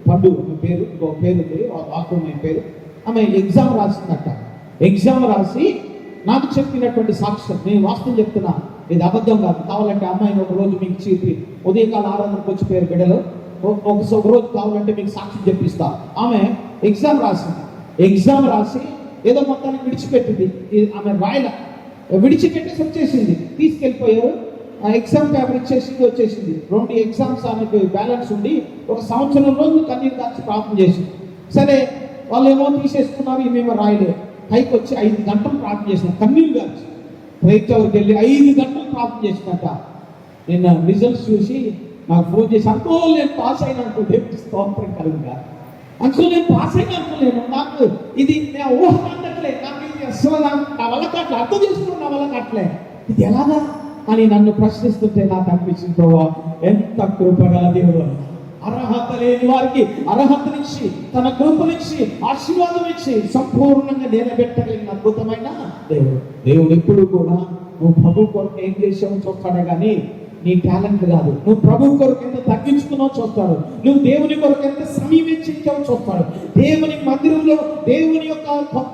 S1: పండు పేరు, వాస్తవమైన పేరు, ఆమె ఎగ్జామ్ రాసిందట. ఎగ్జామ్ రాసి నాకు చెప్పినటువంటి సాక్ష్యం, నేను వాస్తవం చెప్తున్నా, ఇది అబద్ధం కాదు. కావాలంటే అమ్మాయిని ఒక రోజు మీకు చెప్పి ఉదయకాల ఆరాధనకు వచ్చి పేరు బిడ్డలు ఒక రోజు కావాలంటే మీకు సాక్ష్యం చెప్పిస్తా. ఆమె ఎగ్జామ్ రాసి ఏదో మొత్తానికి విడిచిపెట్టింది. ఆమె విడిచిపెట్టేసి వచ్చేసింది, తీసుకెళ్ళిపోయారు. ఆ ఎగ్జామ్ పేపర్ ఇచ్చేసింది, వచ్చేసింది. 2 ఎగ్జామ్స్ ఆమెకు బ్యాలెన్స్ ఉండి 1 సంవత్సరం రోజులు కన్నీరు కాచి ప్రార్థన చేసింది. సరే వాళ్ళు ఏమో తీసేసుకున్నారు, ఈమెమో రాయలేదు. పైకి వచ్చి 5 గంటలు ప్రార్థన చేసిన, కన్నీరు కాచి రైతు ఎవరికి వెళ్ళి 5 గంటలు ప్రార్థన చేసినట్ట. నిన్న రిజల్ట్స్ చూసి నాకు ఫోన్ చేసి, అంకుల్ నేను పాస్ అయినా అనుకుంటే స్తోత్రం కలుగుగా, అంకుల్ నేను పాస్ అయినా అనుకోలేను, నాకు ఇది నేను ఊహ అందట్లేదు, నాకు ఇది అసలు నా వల్ల కాట్లే, అర్థం చేసుకోవడం నా వల్ల కాట్లే, ఇది ఎలాగా అని నన్ను ప్రశ్నిస్తుంటే నాకు అనిపించింది, ప్రభా ఎంత కృపగల దేవుడు. అర్హత లేని వారికి అర్హతనిచ్చి, తన కృపనిచ్చి, ఆశీర్వాదం ఇచ్చి సంపూర్ణంగా నిలబెట్టగలిగిన అద్భుతమైన దేవుడు. దేవుడు ఎప్పుడు కూడా నువ్వు ప్రభు కొరకు ఏం చేసావు చూస్తాడే కానీ నీ టాలెంట్ కాదు. నువ్వు ప్రభు కొరకు ఎంత తగ్గించుకున్నావు చూస్తాడు. నువ్వు దేవుని కొరకు ఎంత సమీపించావు చూస్తాడు. దేవుని మందిరంలో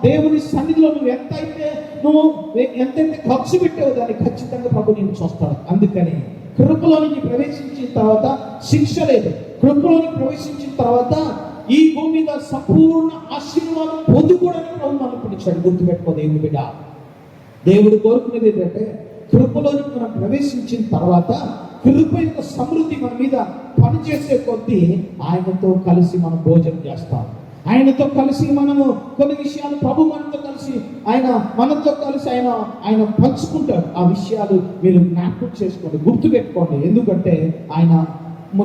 S1: దేవుని సన్నిధిలో నువ్వు ఎంతైతే ఖర్చు పెట్టావో దాన్ని ఖచ్చితంగా ప్రభు నేను చూస్తాడు. అందుకని కృపలోనికి ప్రవేశించిన తర్వాత శిక్ష లేదు. కృపలోనికి ప్రవేశించిన తర్వాత ఈ భూమి మీద సంపూర్ణ ఆశీర్వాదం పొందుకోవడానికి ప్రభు మనం పిలిచాడు. గుర్తుపెట్టుకో దేవుని బిడ్డ, దేవుడు కోరుకునేది ఏంటంటే కృపలోనికి మనం ప్రవేశించిన తర్వాత కృప యొక్క సమృద్ధి మన మీద పనిచేసే కొద్దీ ఆయనతో కలిసి మనం భోజనం చేస్తాం. ఆయనతో కలిసి మనము కొన్ని విషయాలు ప్రభు మనతో కలిసి మనతో కలిసి ఆయన పంచుకుంటాడు. ఆ విషయాలు మీరు జ్ఞాపకం చేసుకోండి, గుర్తుపెట్టుకోండి. ఎందుకంటే ఆయన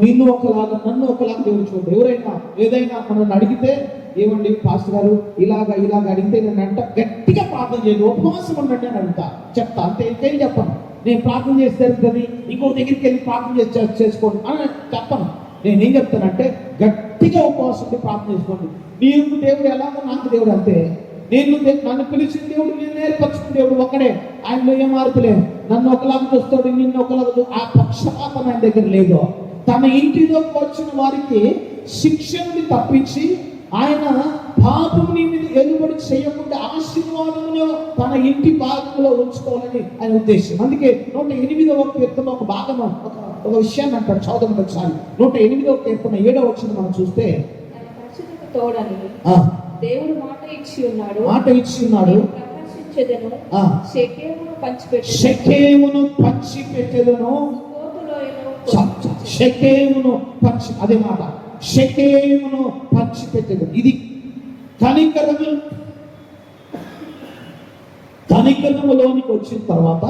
S1: నిన్ను ఒకలాగా నన్ను ఒకలాగా దేవుడు చూడండి. ఎవరైనా ఏదైనా మనల్ని అడిగితే, ఏమండి పాస్టర్ గారు ఇలాగ అడిగితే నేను అంట గట్టిగా ప్రార్థన చేయదు, ఉపవాసం ఉండండి అని అడుగుతా, చెప్తా. అంతే, ఇంకేం చెప్పను. నేను ప్రార్థన చేస్తే ఇంకో దగ్గరికి వెళ్ళి ప్రార్థన చేసుకోండి అని చెప్పను. నేనేం చెప్తానంటే గట్టిగా ఉపవాసం ఉండి ప్రార్థన చేసుకోండి. నీకు దేవుడు ఎలాగో నాకు దేవుడు అంతే. నన్ను పిలిచిన దేవుడు, నేను నేర్పరచుకున్న దేవుడు ఒకడే. ఆయనలో ఏ మార్పు లేదు. నన్ను ఒకలాగా చూస్తాడు, నిన్ను ఒకలాగా. ఆ పక్షపాతం ఆయన దగ్గర లేదు. తన ఇంటిలోకి వచ్చిన వారికి శిక్షణని తప్పించి ఆయన పాపం నీ మీద ఎలుబడి చేయకుండా ఆశీర్వాదంలో తన ఇంటి భాగంలో ఉంచుకోవాలని ఆయన ఉద్దేశం. అందుకే 108వ కీర్తన ఒక భాగం ఒక విషయాన్ని అంటాడు. చదువు ఒకసారి 108వ కీర్తన 7వ వచనం మనం చూస్తే,
S2: తోడని దేవుడు మాట ఇచ్చి ఉన్నాడు ప్రకాశించెదను, షెకెమును పంచిపెట్టెదను, షెకెమును పంచి, అదే మాట, షెకెమును పంచిపెట్టెదను. ఇది కనికరములోనికి వచ్చిన తర్వాత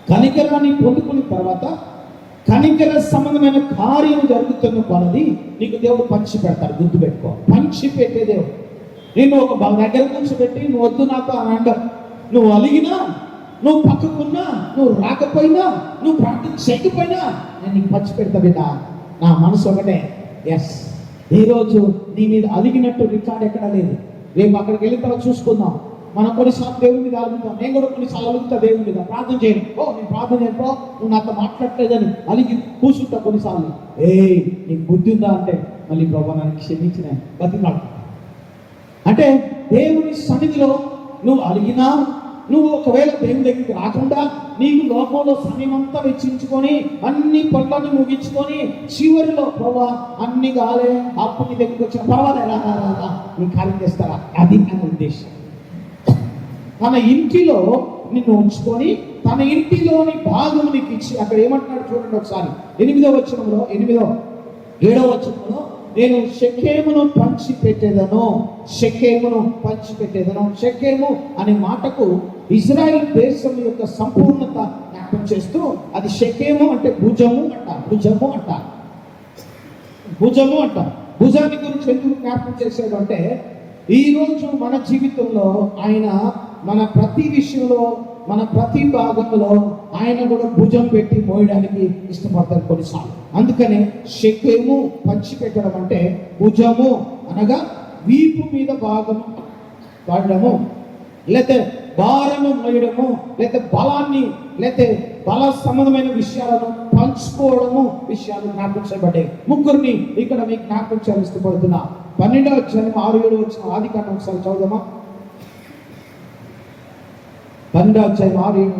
S2: కనికరాన్ని పొందుకున్న తర్వాత కనికర సంబంధమైన కార్యం జరుగుతున్న కొలది నీకు దేవుడు పంచి పెడతాడు. గుర్తుపెట్టుకో, పంచి పెట్టే దేవుడు. నేను ఒక దగ్గర కూర్చోబెట్టి నువ్వు వద్దు నాకు అని అండ, నువ్వు అలిగినా, నువ్వు పక్కకున్నా, నువ్వు రాకపోయినా, నువ్వు ప్రార్థన చేయకపోయినా నేను నీకు పంచి పెడతా బిడ్డ. నా మనసు ఒకటే, ఎస్, ఈరోజు నీ మీద అలిగినట్టు రికార్డ్ ఎక్కడా లేదు. రేపు అక్కడికి వెళ్ళిన తర్వాత చూసుకుందాం. మనం కొన్నిసార్లు దేవుని మీద అలుగుతాం. నేను కూడా కొన్నిసార్లు అలుగుతా దేవుని మీద, ప్రార్థన చేయను. నేను ప్రార్థన చేయను, నువ్వు నాతో మాట్లాడలేదని అలిగి కూర్చుంటా కొన్నిసార్లు. నీకు బుద్ధి ఉందా అంటే మళ్ళీ ప్రభు నన్ను క్షమించిన బతిమాడు అంటే దేవుని సన్నిధిలో నువ్వు అలిగినా, నువ్వు ఒకవేళ దేవుని దగ్గరికి రాకుండా నీకు లోకంలో సమయం అంతా వెచ్చించుకొని అన్ని పనులను ముగించుకొని చివరిలో ప్రభా అన్ని కాలే అప్పుడు నీ దగ్గరికి వచ్చిన పర్వాలేదా నీ కార్యం చేస్తారా, అది నా ఉద్దేశం. తన ఇంటిలో నిన్ను ఉంచుకొని తన ఇంటిలోని భాగం నీకు ఇచ్చి, అక్కడ ఏమంటున్నాడు చూడండి ఒకసారి 7వ వచనంలో నేను షెకెమును పంచిపెట్టేదను. షెకెము అనే మాటకు ఇజ్రాయెల్ దేశం యొక్క సంపూర్ణత జ్ఞాపకం చేస్తూ, అది షెకెము అంటే భుజము అంట. భుజాన్ని గురించి ఎందుకు జ్ఞాపకం చేశాడు అంటే, ఈరోజు మన జీవితంలో ఆయన మన ప్రతి విషయంలో, మన ప్రతి భాగంలో ఆయన కూడా భుజం పెట్టి మోయడానికి ఇష్టపడతారు కొన్నిసార్లు. అందుకనే షెకెము పంచిపెట్టడం అంటే భుజము అనగా వీపు మీద భాగము వాడడము, లేకపోతే భారము మోయడము, లేకపోతే బలాన్ని, లేకపోతే బల సంబంధమైన విషయాలను పంచుకోవడము, విషయాలు జ్ఞాపకం చేయబడ్డాయి. ముగ్గురిని ఇక్కడ మీకు జ్ఞాపకం చేయాలని ఇష్టపడుతున్నా. 12వ అధ్యాయం 6-7 వచ్చిన ఆదికాండం ఒకసారి చదువుదామా. 12వ అధ్యాయం 6-7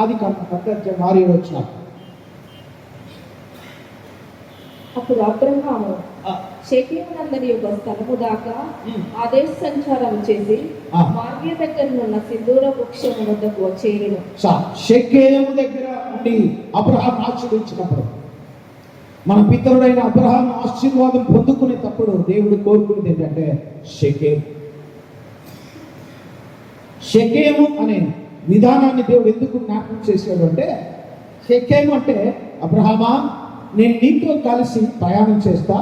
S2: ఆదికాండం 12వ అధ్యాయం 6-7 వచ్చిన. అప్పుడు అబ్రహాము షెకెమునందరి యొక్క స్థలము దాకా ఆ దేశ సంచారం చేసి మార్గీ దగ్గర ఉన్న సింధూర వృక్షము వద్దకు చేరును.
S1: షెకెము దగ్గర ఉండి అబ్రహాము ఆశీర్వదించినప్పుడు, మన పితరుడైన అబ్రహాము ఆశీర్వాదం పొందుకునేటప్పుడు దేవుడు కోరుకునేది ఏంటంటే షెకెము అనే విధానాన్ని దేవుడు ఎందుకు జ్ఞాపకం చేశాడు అంటే, షెకెము అంటే అబ్రహామా, నేను నీతో కలిసి ప్రయాణం చేస్తా,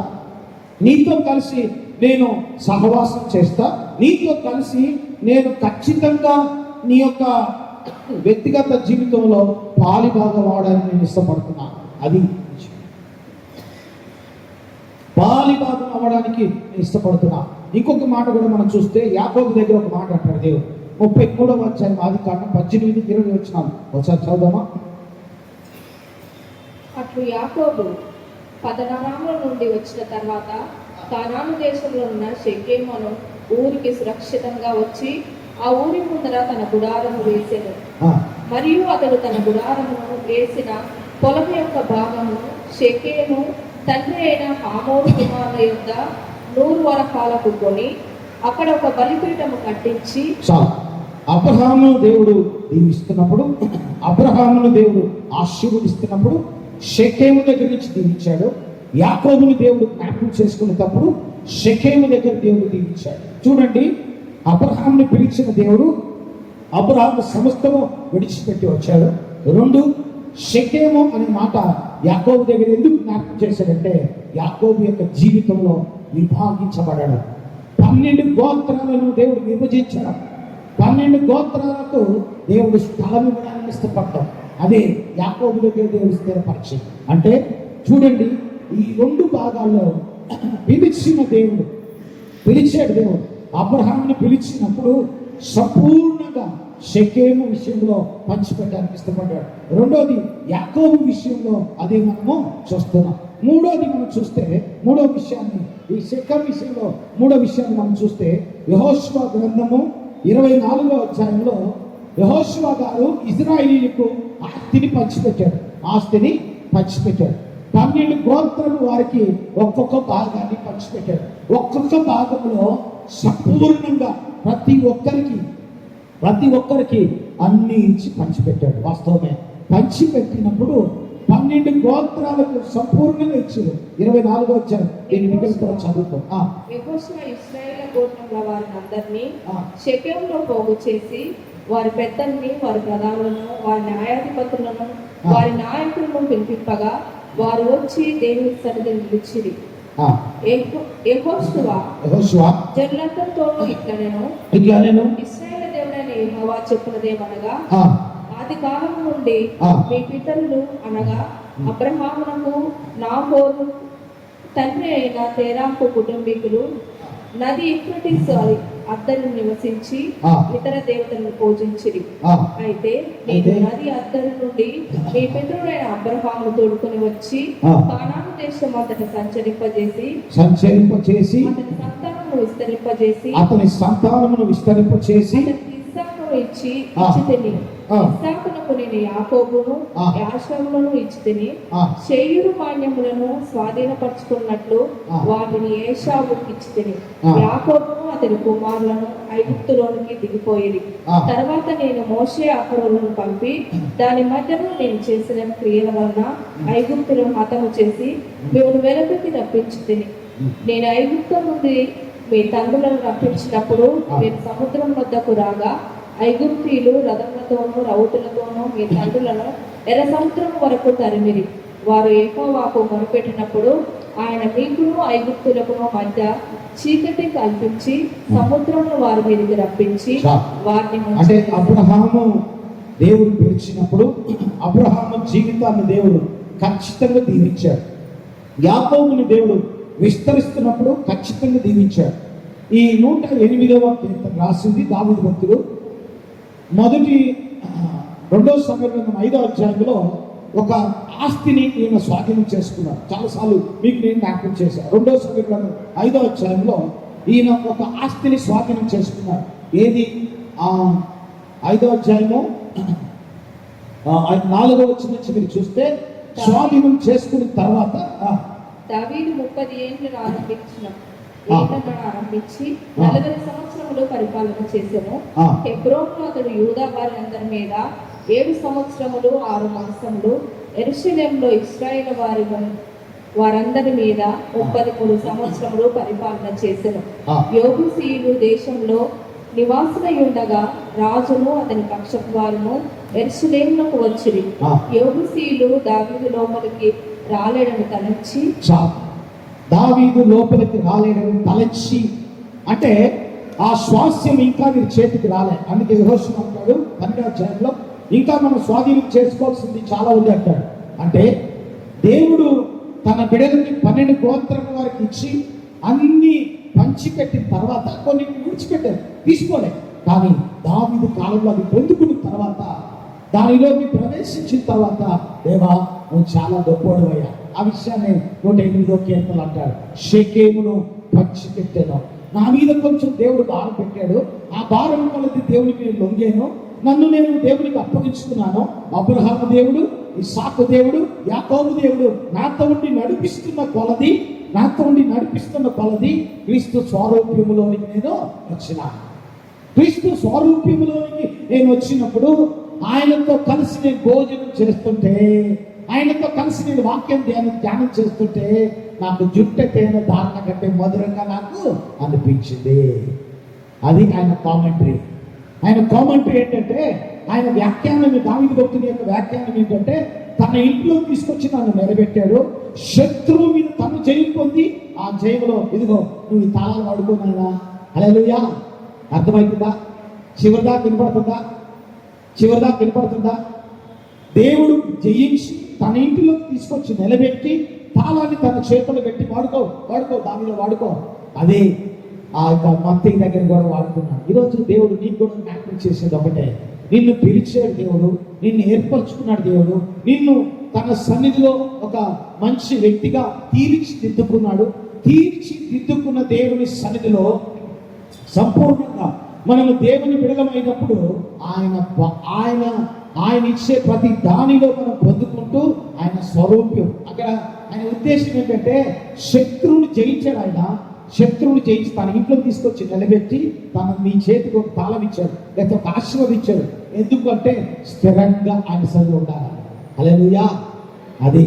S1: నీతో కలిసి నేను సహవాసం చేస్తా, నీతో కలిసి నేను ఖచ్చితంగా నీ యొక్క వ్యక్తిగత జీవితంలో పాలిభాగం నేను ఇష్టపడుతున్నాను. అది పాలిభాగం అవ్వడానికి నేను ఇష్టపడుతున్నా. ఇంకొక మాట కూడా మనం చూస్తే యాకోబు దగ్గర ఒక మాట అంటాడు దేవుడు. 33వ అధ్యాయం ఆదికాండం 18-20 వచ్చినాము. ఒకసారి చదువుదామా?
S2: అట్లు యాకోబు పదనరాముల నుండి వచ్చిన తర్వాత కానాను దేశంలో ఉన్న షెకెము అను ఊరికి సురక్షితంగా వచ్చి ఆ ఊరి ముందర తన గుడారము వేసెను. మరియు అతడు తన గుడారమును వేసిన పొలం యొక్క భాగమును షెకెము తండ్రి అయిన హామోరు కుమారుల యొద్ద 100 వరహాలకు కొని అక్కడ ఒక బలిపీఠము కట్టించి,
S1: అబ్రహామును దేవుడు దీవిస్తున్నప్పుడు, అబ్రహామును దేవుడు ఆశీర్వదిస్తున్నప్పుడు షెకెము దగ్గర నుంచి దీవించాడు. యాకోబుని దేవుడు జ్ఞాపకం చేసుకునేటప్పుడు షెకెము దగ్గర దేవుడు దీవించాడు. చూడండి, అబ్రహాముని పిలిచిన దేవుడు అబ్రహాము సమస్తము విడిచిపెట్టి వచ్చాడు. 2, షెకెము అనే మాట యాకోబు దగ్గర ఎందుకు జ్ఞాపకం చేశాడంటే, యాకోబు యొక్క జీవితంలో విభాగించబడడం. 12 గోత్రాలను దేవుడు విభజించడం, 12 గోత్రాలకు దేవుడు స్థలం ఇవ్వడానికి ఇష్టపడతాం. అదే యాకోబు దగ్గర దేవుడు స్థిరపరిచి. అంటే చూడండి, ఈ 2 భాగాల్లో పిలిచిన దేవుడు, పిలిచాడు దేవుడు. అబ్రహాముని పిలిచినప్పుడు సంపూర్ణంగా షెకెము విషయంలో పంచిపెట్టడానికి ఇష్టపడ్డాడు. 2వది యాకోబు విషయంలో అదే మనము చూస్తున్నాం. 3వది మనం చూస్తే, 3వ విషయాన్ని, ఈ షెకెము విషయంలో 3వ విషయాన్ని మనం చూస్తే, యెహోషువ గ్రంథము 24వ అధ్యాయంలో యెహోషువ గారు ఇశ్రాయేలీయులకు ఆస్తిని పంచిపెట్టాడు. 12 గోత్రము వారికి ఒక్కొక్క భాగాన్ని పంచిపెట్టాడు. ఒక్కొక్క భాగంలో సంపూర్ణంగా ప్రతి ఒక్కరికి అన్ని ఇచ్చి పంచిపెట్టాడు. వాస్తవమే, పంచిపెట్టినప్పుడు 12 గోత్రాలకు సంపూర్ణంగా ఇచ్చాడు. 24వ అధ్యాయం చదువుతాం.
S2: యెహోషువ ఇశ్రాయేలు గోత్రముల వారిని అందరినీ షెకెములో పోగు చేసి వారి పెద్దల్ని, వారి ప్రధానులను, వారి న్యాయాధిపతులను, వారి నాయకులను పిలిపింపగా వారు వచ్చి దేవుని సన్నిధిని నిలిచిరి. యెహోషువ జనులందరితోనూ ఇట్లా నేను ఇశ్రాయేలు దేవుడైన యెహోవా చెప్పున్నదేమనగా, ఆది కాలం నుండి మీ పితరులు అనగా అబ్రహామునకు, నాహోరు తండ్రి అయిన తెరాహు కుటుంబీకులు నది యూఫ్రటీసు అద్దరిని నివసించి ఇతర దేవతలను పూజించిరి. అయితే నేను నది అద్దరి నుండి మీ పితరుడైన అబ్రహాము తోడుకొని వచ్చి కానాను దేశం అంతట సంచరింపజేసి అతని సంతానమును విస్తరింపజేసి ఇస్సాకును ఇచ్చి తిని, ఇస్సాకునకు నేను యాకోబును యాషములను ఇచ్చి తిని, శేయూరు మాన్యములను స్వాధీనపరుచుకున్నట్లు వాటిని ఏశావుకి ఇచ్చి తిని, యాకోబును అతని కుమారులను ఐగుప్తులోనికి దిగిపోయేది. తర్వాత నేను మోషే అహరోనును పంపి దాని మధ్యలో నేను చేసిన క్రియల వలన ఐగుప్తులను హతము చేసి మిమ్మల్ని వెలుపలికి రప్పించి తిని, నేను ఐగుప్తు నుండి మీ తండ్రులను రప్పించినప్పుడు మీరు సముద్రం వద్దకు రాగా ఐగుప్తీయులు రథములతోనూ రౌతులతోనూ మీ తండ్రులను ఎర్ర సముద్రం వరకు తరిమిరి. వారు యెహోవాకు మొరపెట్టినప్పుడు ఆయన మీకును ఐగుప్తులకును మధ్య చీకటి కల్పించి సముద్రమును వారి మీదకి రప్పించి వారిని.
S1: అంటే అబ్రహాము దేవుడు పిలిచినప్పుడు అబ్రహాము జీవితాన్ని దేవుడు ఖచ్చితంగా దీవించాడు. యాకోబుని దేవుడు విస్తరిస్తున్నప్పుడు ఖచ్చితంగా దీవించాడు. ఈ 108వ కీర్తన రాసింది దావీదు భక్తుడు. 2వ సమయంలో 5వ అధ్యాయంలో ఒక ఆస్తిని ఈయన స్వాధీనం చేసుకున్నాడు. చాలాసార్లు మీకు నేను జ్ఞాపకం చేశాను. 2వ సమయంలో 5వ అధ్యాయంలో ఈయన ఒక ఆస్తిని స్వాధీనం చేసుకున్నాడు. ఏది? 5వ అధ్యాయము 4వ వచనం నుంచి మీరు చూస్తే, స్వాధీనం చేసుకున్న తర్వాత
S2: దావీదు 30 ఏళ్ళు ఆరంభించి 40 సంవత్సరములు పరిపాలన చేసెను. హెబ్రోనులో అతడు యూదా వారందరి మీద 7 సంవత్సరములు 6 మాసములు, యెరూషలేములో ఇశ్రాయేలు వారందరి మీద 33 సంవత్సరములు పరిపాలన చేసెను. యోబూసీయులు దేశంలో నివాసులై ఉండగా రాజును అతని పక్షపు వారును యెరూషలేమునకు వచ్చిరి.
S1: ఆ.
S2: యెబూసీయులు దావీదు లోపలికి రాలేడని తలంచి
S1: చాలు. దావీదు లోపలికి రాలేడని తలచి అంటే ఆ స్వాస్థ్యం ఇంకా మీరు చేతికి రాలే. అందుకే యెహోషువ అంటాడు 12వ అధ్యాయంలో, ఇంకా మనం స్వాధీనం చేసుకోవాల్సింది చాలా ఉంది అంటాడు. అంటే దేవుడు తన బిడ్డలకి 12 గోత్రాల వారికి ఇచ్చి అన్ని పంచిపెట్టిన తర్వాత కొన్ని విడిచిపెట్టారు, తీసుకోలే. కానీ దావీదు కాలంలో అది పొందుకున్న తర్వాత, దానిలోకి ప్రవేశించిన తర్వాత, దేవా నువ్వు చాలా గొప్పవాడివయ్యా. ఆ విషయాన్ని 108వ కీర్తనలు అంటాడు, షెకెమును పంచిపెట్టాను. నా మీద కొంచెం దేవుడు భారం పెట్టాడు, ఆ భారం కొలది దేవునికి నేను లొంగాను, నన్ను నేను దేవునికి అప్పగించుకున్నాను. అబ్రహాము దేవుడు, ఇస్సాకు దేవుడు, యాకోబు దేవుడు నాతో ఉండి నడిపిస్తున్న కొలది క్రీస్తు స్వరూప్యములోనికి నేను వచ్చినాను. క్రీస్తు స్వరూప్యములోనికి నేను వచ్చినప్పుడు ఆయనతో కలిసి నేను భోజనం చేస్తుంటే, ఆయనతో కలిసి నేను వాక్యం ధ్యానం చేస్తుంటే నాకు జుట్ట తేనె దారుణ కంటే మధురంగా నాకు అనిపించింది. అది ఆయన కామెంటరీ. ఆయన కామెంటరీ ఏంటంటే, ఆయన వ్యాఖ్యానం, దావీదు భక్తుని యొక్క వ్యాఖ్యానం ఏంటంటే, తన ఇంట్లో తీసుకొచ్చి నన్ను నిలబెట్టాడు. శత్రువు మీద తను జయం పొంది, ఆ జయంలో ఇదిగో నువ్వు ఈ తాళాలు వాడుకోనాయనా. హల్లెలూయా. అర్థమవుతుందా? చివరిదాకా వినపడుతుందా? దేవుడు జయించి తన ఇంటిలో తీసుకొచ్చి నిలబెట్టి తాళాన్ని తన చేతులు పెట్టి వాడుకో దానిలో వాడుకో. అదే ఆ యొక్క మత్తయి దగ్గర కూడా వాడుకున్నాడు. ఈరోజు దేవుడు నీకు కూడా జ్ఞాపకం చేసేది ఒకటే, నిన్ను పిలిచాడు దేవుడు, నిన్ను ఏర్పరచుకున్నాడు దేవుడు, నిన్ను తన సన్నిధిలో ఒక మంచి వ్యక్తిగా తీర్చిదిద్దుకున్న దేవుని సన్నిధిలో సంపూర్ణంగా మనము దేవుని బిడలమైనప్పుడు ఆయన ఇచ్చే ప్రతి దానిలో మనం పొందుకుంటూ ఆయన స్వరూప్యం. అక్కడ ఆయన ఉద్దేశం ఏంటంటే, శత్రువుని జయించాడు. ఆయన శత్రువుని జయించి తన ఇంట్లో తీసుకొచ్చి నిలబెట్టి నీ చేతికి ఒక తాళం ఇచ్చాడు, లేకపోతే ఒక ఆశీర్వదించాడు. ఎందుకంటే స్థిరంగా ఆయన సన్నిధిలో ఉండాలి. హల్లెలూయా. అది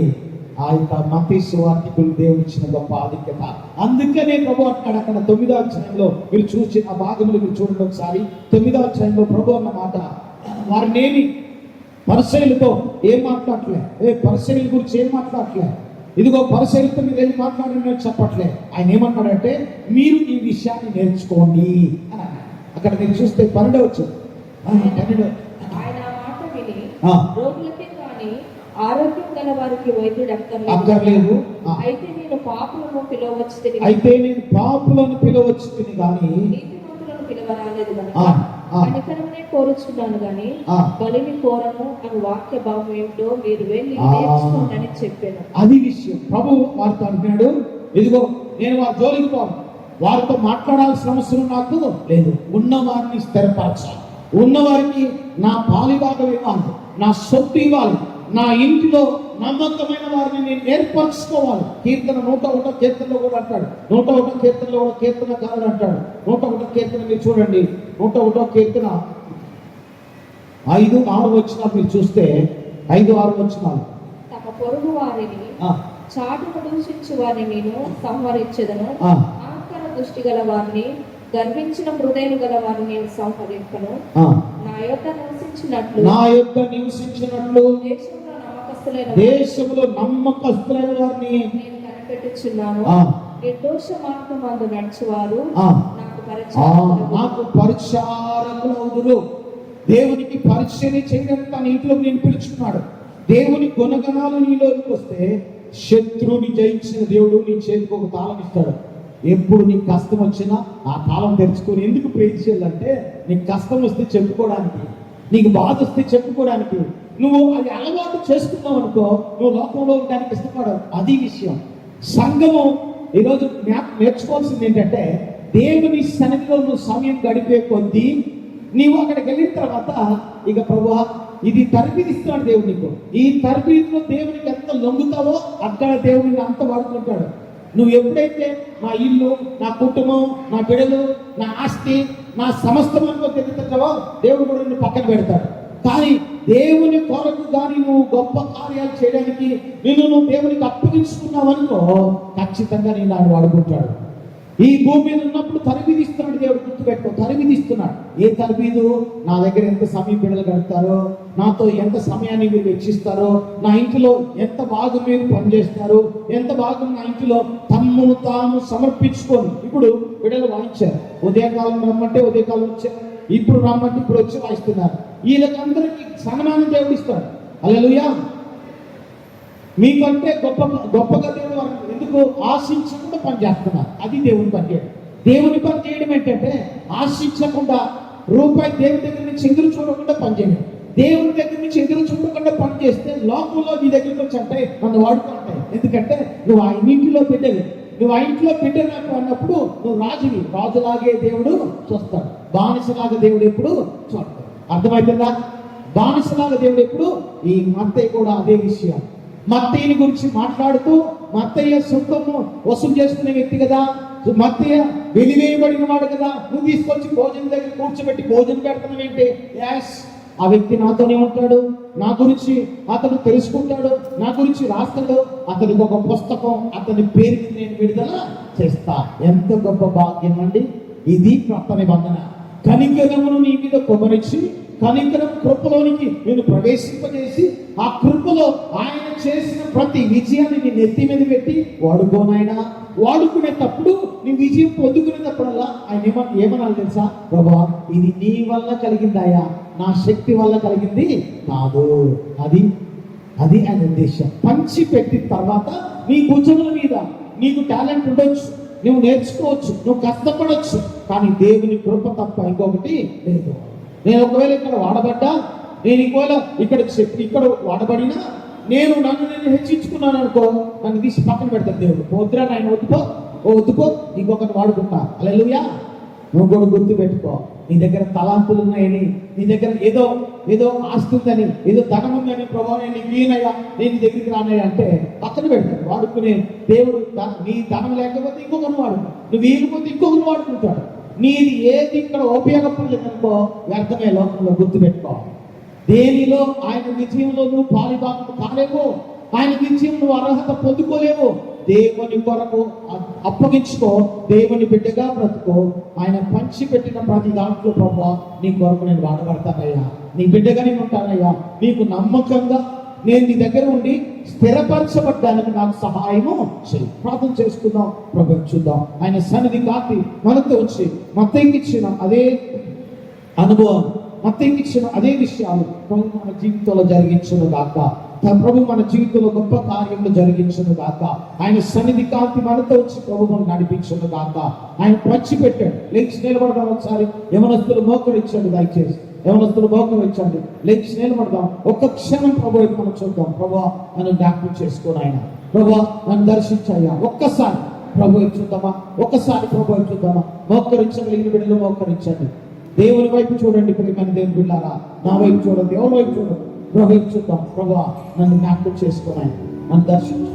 S1: ఆ యొక్క మత్తయి సువార్తికులు దేవుడు ఇచ్చిన గొప్ప ఆధిక్యత. అందుకనే ప్రభు అంటాడు అక్కడ 9వ అధ్యాయంలో, మీరు చూసిన ఆ భాగములు మీరు చూడండి ఒకసారి. 9వ అధ్యాయంలో ప్రభు అన్న మాట, వారినేమి పరిసయ్యులతో ఏం మాట్లాడలే, పరిసయ్యుల గురించి ఏం మాట్లాడలే, ఇదిగో పరిసయ్యులతో మీరు ఏం మాట్లాడిన చెప్పట్లే. ఆయన ఏమన్నాడంటే, మీరు ఈ విషయాన్ని నేర్చుకోండి అని అన్నాడు. అక్కడ మీరు చూస్తే 12 వచ్చింది.
S2: ఆయన మాట విని రోగులకే కానీ ఆరోగ్యం గల వారికి వైద్యుడు అక్కర్లేదు. అయితే నేను పాపులను పిలవచ్చుతిని కానీ నీతిమంతులను పిలవరాలేదు కనుక కనికరమునే కోరుచున్నాను కానీ బలిని కోరను అని వాక్య భావం ఏమిటో మీరు వెళ్ళి నేర్చుకోండి అని చెప్పాను.
S1: అది విషయం. ప్రభు వారితో అంటున్నాడు, ఇదిగో నేను వారి జోలికి పోను, వారితో మాట్లాడాల్సిన అవసరం నాకు లేదు. ఉన్నవారిని స్థిరపరచాలి, ఉన్నవారికి నా పాలిభాగం ఇవ్వాలి, నా సొత్తు ఇవ్వాలి, నా ఇంటిలో నమ్మకమైన వారిని నేను ఏర్పరచుకోవాలి. కీర్తన 101 కీర్తనలో కూడా అంటాడు, 101 కీర్తనలో కూడా కీర్తనకారుడు అంటాడు. 101 కీర్తన మీరు చూడండి, 101 కీర్తన 5-6 వచనాలు మీరు చూస్తే 5-6 వచనాలు.
S2: తమ పొరుగు వారిని చాటును దూషించు వారిని నేను సంహరించెదను, ఆకర దృష్టి గల వారిని గర్వించిన హృదయం గల వారిని నేను సంహరింపను. నా యొద్ద నివసించినట్లు దేశంలో నమ్మకస్తులైన వారిని నేను కనిపెట్టుచున్నాను. నిర్దోష మార్గమందు నడుచువారు నాకు పరిచారకులవుదురు. దేవునికి పరిచర్య చేయడానికి తన ఇంట్లో నేను పిలుచుకున్నాడు. దేవుని గుణగణాలు నీలోకి వస్తే శత్రువుని జయించిన దేవుడు నీ చేతికి ఒక తాళం ఇస్తాడు. ఎప్పుడు నీకు కష్టం వచ్చినా ఆ తాళం తెరుచుకొని ఎందుకు ప్రేర్ చేయాలంటే, నీకు కష్టం వస్తే చెప్పుకోవడానికి, నీకు బాధ వస్తే చెప్పుకోవడానికి. నువ్వు అది అలవాటు చేసుకున్నావు అనుకో, నువ్వు లోకంలో ఉండడానికి ఇష్టపడవు. అది విషయం. సంఘము ఈరోజు నేర్చుకోవాల్సింది ఏంటంటే, దేవుని సన్నిధిలో నువ్వు సమయం గడిపే కొద్దీ నీవు అక్కడికి వెళ్ళిన తర్వాత ఇక ప్రభువా ఇది తరబిదిస్తున్నాడు దేవుడు నీకు. ఈ తరబిదిలో దేవునికి ఎంత లొంగుతావో అక్కడ దేవుడిని అంత వాడుకుంటాడు. నువ్వు ఎప్పుడైతే నా ఇల్లు, నా కుటుంబం, నా బిడ్డలు, నా ఆస్తి, నా సమస్తం అనుకో తిరుగుతావో దేవుడు కూడా నిన్ను పక్కన పెడతాడు. కానీ దేవుని కొరకు కానీ నువ్వు గొప్ప కార్యాలు చేయడానికి నువ్వు దేవునికి అప్పగించుకున్నావు అనుకో, ఖచ్చితంగా నేను ఆయన వాడుకుంటాడు.
S1: ఈ భూమి మీద ఉన్నప్పుడు తరిమిదిస్తున్నాడు దేవుడు. గుర్తుపెట్టుకో, తరిమిదిస్తున్నాడు. ఏ తరిమీదు? నా దగ్గర ఎంత సమయం బిడ్డలు గడుపుతారో, నాతో ఎంత సమయాన్ని మీరు వెచ్చిస్తారో, నా ఇంటిలో ఎంత బాగా మీరు పనిచేస్తారు, ఎంత బాగా నా ఇంటిలో తమ్మును తాము సమర్పించుకొని. ఇప్పుడు బిడ్డలు వాయించారు, ఉదయకాలం రమ్మంటే ఉదయకాలం వచ్చారు, ఇప్పుడు రమ్మంటే ఇప్పుడు వచ్చి వాయిస్తున్నారు. వీళ్ళకందరికీ సన్మానం దేవుడు ఇస్తాడు. హల్లెలూయా. మీకంటే గొప్పగా దేవుడు ఎందుకు ఆశించకుండా పని చేస్తున్నారు. అది దేవుని పని చేయడం. దేవుని పని చేయడం ఏంటంటే ఆశించకుండా, రూపాయి దేవుని దగ్గర నుంచి ఎదురు చూడకుండా పని చేయడం. దేవుని దగ్గర నుంచి ఎదురు చూడకుండా పని చేస్తే లోకంలో నీ దగ్గరికి వచ్చి అంటే నన్ను వాడుకుంటాయి. ఎందుకంటే నువ్వు ఆ ఇంటిలో బిడ్డవి, నువ్వు ఆ ఇంట్లో బిడ్డ నాకు అన్నప్పుడు నువ్వు రాజువి. రాజులాగే దేవుడు చూస్తాడు, బానిసలాగా దేవుడు ఎప్పుడు చూస్తాడు. అర్థమవుతుందా? బానిసలాగా దేవుడు ఎప్పుడు. ఈ మత్తయి కూడా అదే విషయం. మత్తయిని గురించి మాట్లాడుతూ, మత్తయ్య సొంతము వసూలు చేసుకునే వ్యక్తి కదా, మత్తయ్య వెలివేయబడిన వాడు కదా, నువ్వు తీసుకొచ్చి భోజనం దగ్గర కూర్చోబెట్టి భోజనం పెడుతున్నావు ఏంటి? యాస్, ఆ వ్యక్తి నాతోనే ఉంటాడు, నా గురించి అతను తెలుసుకుంటాడు, నా గురించి రాస్తాడు, అతనికి ఒక పుస్తకం అతని పేరుకి నేను విడుదల చేస్తా. ఎంత గొప్ప భాగ్యం అండి ఇది! క్రొత్త నిబంధన. కనికరమును నీ మీద కుమరించి, కనికరం కృపలోనికి నేను ప్రవేశింపజేసి, ఆ కృపలో ఆయన చేసిన ప్రతి విజయాన్ని నీ నెత్తి మీద పెట్టి వాడుకోనాయన. వాడుకునేటప్పుడు నీ విజయం పొందుకునేటప్పుడల్లా ఆయన ఏమనాలి తెలుసా? ప్రభా, ఇది నీ వల్ల కలిగిందాయా, నా శక్తి వల్ల కలిగింది కాదు. అది అది ఆయన ఉద్దేశం. పంచి పెట్టిన తర్వాత నీ భుజముల మీద నీకు టాలెంట్ ఉండొచ్చు, నువ్వు నేర్చుకోవచ్చు, నువ్వు కష్టపడవచ్చు, కానీ దేవుని కృప తప్ప ఇంకొకటి లేదు. నేను ఒకవేళ ఇక్కడ వాడబడ్డా, నేను ఇంకోవేళ ఇక్కడ వాడబడినా, నన్ను హెచ్చించుకున్నాను అనుకో, నన్ను తీసి పక్కన పెడతాడు దేవుడు. పోద్రా నాయన, వద్దుకో, ఇంకొకటి వాడుకుంటా. హల్లెలూయా. నువ్వు కూడా గుర్తు పెట్టుకో, నీ దగ్గర తలాంతులు ఉన్నాయని, నీ దగ్గర ఏదో ఆస్తి ఉందని, ఏదో ధనం ఉందని, ప్రభావ నేను వీనయ్యా, నేను దగ్గరికి రానయ్యా అంటే పక్కన పెడతాడు. వాడుకునే దేవుడు నీ ధనం లేకపోతే ఇంకొకరిని వాడుకుంటాడు, నువ్వు వీలుపోతే ఇంకొకరిని వాడుకుంటాడు. నీది ఏది ఇక్కడ ఉపయోగపడలేదనుకో వ్యర్థమే లోకంలో. గుర్తుపెట్టుకో, దేనిలో ఆయన విజయంలో నువ్వు పాలిభాగం కాలేవు, ఆయన విజయం నువ్వు అర్హత పొందుకోలేవు. దేవుని కొరకు అప్పగించుకో, దేవుని బిడ్డగా బ్రతుకో. ఆయన పంచి పెట్టిన ప్రతి దాంట్లో ప్రభా, నీ కొరకు నేను వాడబడతానయ్యా, నీ బిడ్డగా నేను ఉంటానయ్యా, నీకు నమ్మకంగా నేను నీ దగ్గర ఉండి స్థిరపరచబడ్డానికి నాకు సహాయము చేయి. ప్రార్థన చేసుకుందాం, ప్రభు చూద్దాం. ఆయన సన్నిధి కాకి మనతో వచ్చి మత్తయికి ఇచ్చిన అదే అనుభవం, మత్తయికి ఇచ్చిన అదే విషయాలు ప్రభు మన జీవితంలో జరిగించును గాక. ప్రభు మన జీవితంలో గొప్ప కార్యములు జరిగించును గాక. ఆయన సన్నిధి కాంతి మనతో వచ్చి ప్రభు మనం నడిపించును గాక. ఆయన పంచి పెట్టాడు. లేచి నిలబడదాం ఒకసారి. యవనస్తులు మోకరించాడు, దయచేసి యవనస్తులు మోకరించండి, లేచి నిలబడదాం. ఒక్క క్షణం ప్రభు వైపు మనం చూద్దాం. ప్రభు నన్ను జ్ఞాపకం చేసుకోను, ఆయన ప్రభు నన్ను దర్శించయ్యా. ఒక్కసారి ప్రభు వైపు చూద్దామా? ఒక్కసారి ప్రభు వైపు చూద్దామా? మోకరించగలిగిన బిడ్డలు మోకరించండి. దేవుని వైపు చూడండి, ప్రియమైన దేవుని బిడ్డలారా. నా వైపు చూడండి, ఎవరి వైపు చూడండి, ప్రభు వైపు చూద్దాం. ప్రభు నన్ను జ్ఞాపకం చేసుకోను, ఆయన నన్ను దర్శించు.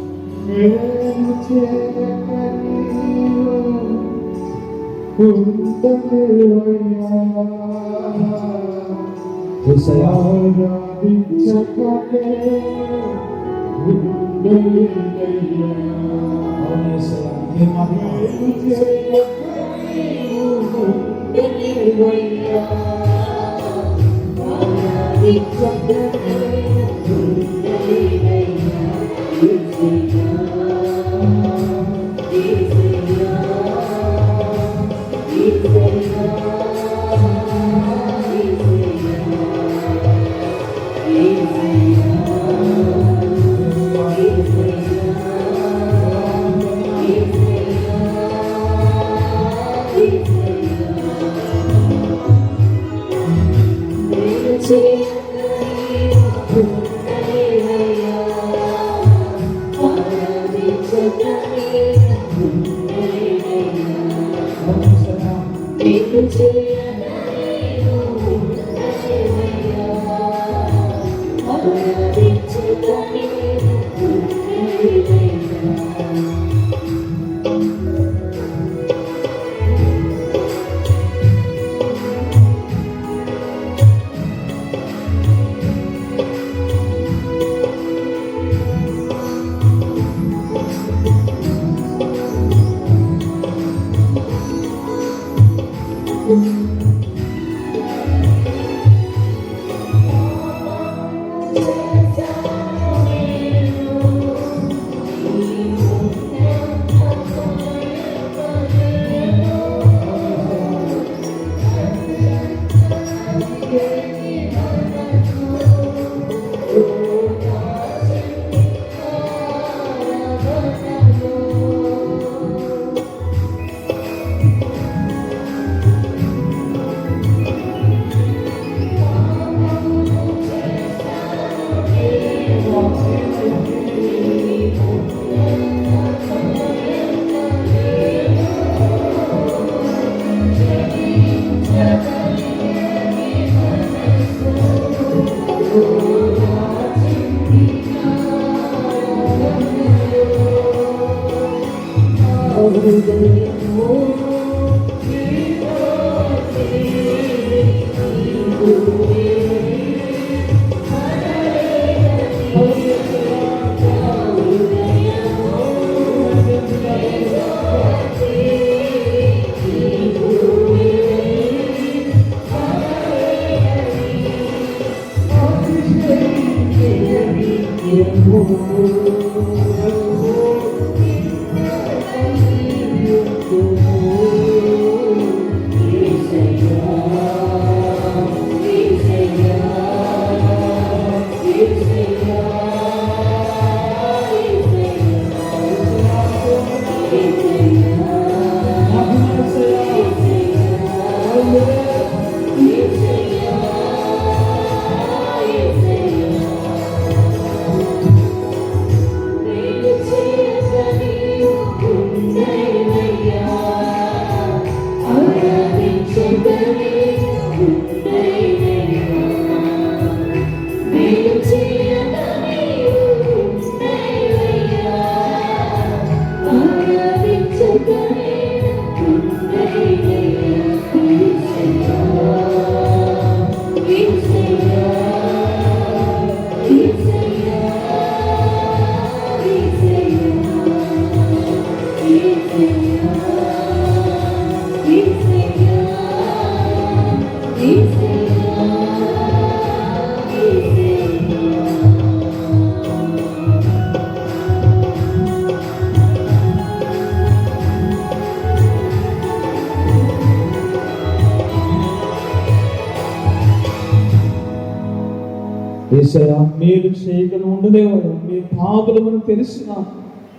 S1: యేసయ్యా మీరు చేయగలను ఉండదేవయ్యా, మీ పాపలమని తెలిసిన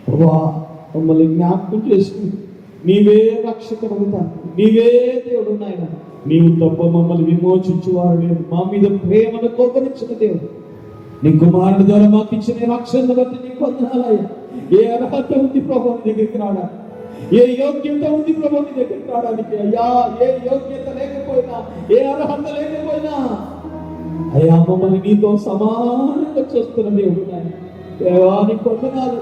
S1: ప్రభా మమ్మల్ని జ్ఞాపకం చేసుకుని నీవే రక్షకుడవుతాను, నీవే దేవుడు నాయన, నీవు తప్ప మమ్మల్ని విమోచించేవారు లేదు. మా మీద ప్రేమను కోపరించిన దేవుడు, నీ కుమారుడి ద్వారా మాకు ఇచ్చిన రక్షణ బట్టి నీకు వందనాలయ్యా. ఏ అర్హత ఉంది ప్రభు నీ దగ్గరికి రావడానికి, ఏ యోగ్యత ఉంది ప్రభు నీ దగ్గరికి రావడానికి అయ్యా. ఏ యోగ్యత లేకపోయినా, ఏ అర్హత లేకపోయినా అయ్యా మమ్మల్ని నీతో సమానంగా చూస్తున్న దేవుడు నాయన. దేవానికి వందనాలు.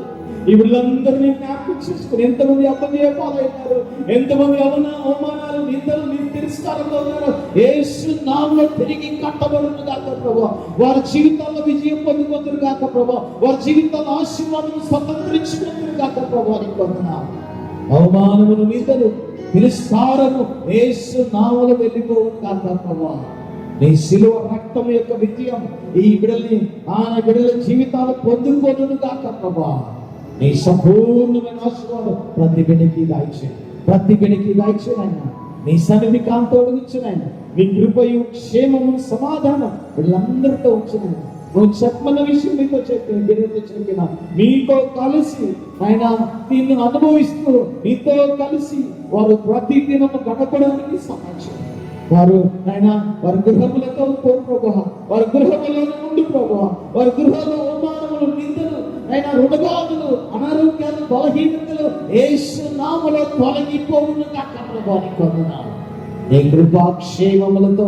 S1: ఈ వీళ్ళందరినీ జ్ఞాపకం చేసుకుని ఎంతమంది అపజయ పాలైనారు, ఎంతమంది అవమానాలు, నిందలు, తిరస్కారంలో ఉన్నారు. యేసు నామములో తిరిగి కట్టబడును గాక ప్రభువా. వారి జీవితాల్లో విజయం పొందుకుంటారు గాక ప్రభువా. వారి జీవితాల్లో ఆశీర్వాదం స్వతంత్రించుకుంటారు గాక ప్రభువా. నీకు వందనాలు. అవమానమును, నిందలు, తిరస్కారము యేసు నామములో వెళ్ళిపోవును గాక ప్రభువా. నీ శిలువ రక్తం యొక్క విజయం ఈ బిడ్డల్ని ఆయన బిడ్డల జీవితాలు పొందుకోను గాక ప్రభువా. నీ సంపూర్ణమైన ఆశీర్వాదం ప్రతి బిడ్డకి దాయిచేయండి, ప్రతి బిడ్డకి దాయిచేయండి. నీ సన్నిధి కాంతో ఉంచినాయన, నీ కృపయు క్షేమము సమాధానం వీళ్ళందరితో ఉంచినాయన. నువ్వు చెప్పన్న విషయం నీతో చెప్పిన బిడ్డతో చెప్పిన నీతో కలిసి ఆయన నిన్ను అనుభవిస్తూ నీతో కలిసి వారు ప్రతి దినము గడపడానికి సహాయం. వారు ఆయన వారి గృహములతో పోరు ప్రభువా, వారి గృహములోనే ఉండి ప్రభువా. వారి గృహంలో అవమానములు, నిందలు, ఆయన రుణబాధలు, అనారోగ్యాలు, బలహీనతలు యేసు నామములో తొలగిపోవును గాక ప్రభువా. నీకు వందనాలు. నీ కృపాక్షేమములతో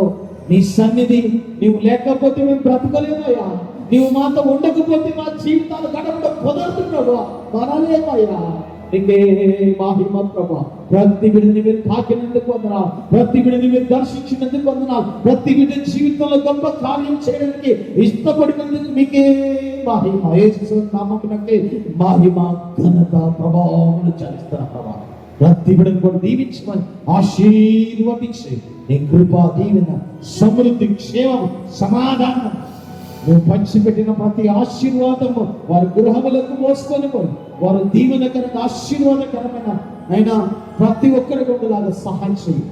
S1: నీ సన్నిధి నీవు లేకపోతే మేము బ్రతకలేమయ్యా. నీవు మాతో ఉండకపోతే మా జీవితాలు గడపడం కుదరదు ప్రభువా, మనలేమయ్యా. నీకే మహిమ ప్రభువా. ప్రతి బిడ్డని మీరు తాకినందుకు వందనాలు, ప్రతి బిడ్డని మీరు దర్శించినందుకు వందనాలు, ప్రతి బిడ్డ జీవితంలో గొప్ప కార్యం చేయడానికి ఇష్టపడినందుకు మీకే మహిమ. యేసు నామమునకే మహిమ, ఘనత, ప్రభావములు చెల్లిస్తున్న ప్రభా. ప్రతి బిడ్డను కూడా దీవించమని ఆశీర్వదించి నీ కృపా, దీవెన, సమృద్ధి, క్షేమం, సమాధానం నువ్వు పంచిపెట్టిన ప్రతి ఆశీర్వాదము వారి గృహములకు మోసుకొని పోయి వారు దీవెనకరంగా ఆశీర్వాదకరమైన అయినా ప్రతి ఒక్కరికి ఉండేలాగా సహాయం చేయి.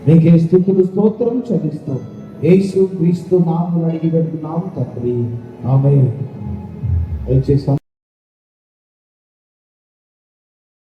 S1: నీకే స్తుతులు, స్తోత్రం చెల్లిస్తావు. యేసు క్రీస్తు నామములో అడిగి పెడుతున్నాము తండ్రి, ఆమేన్.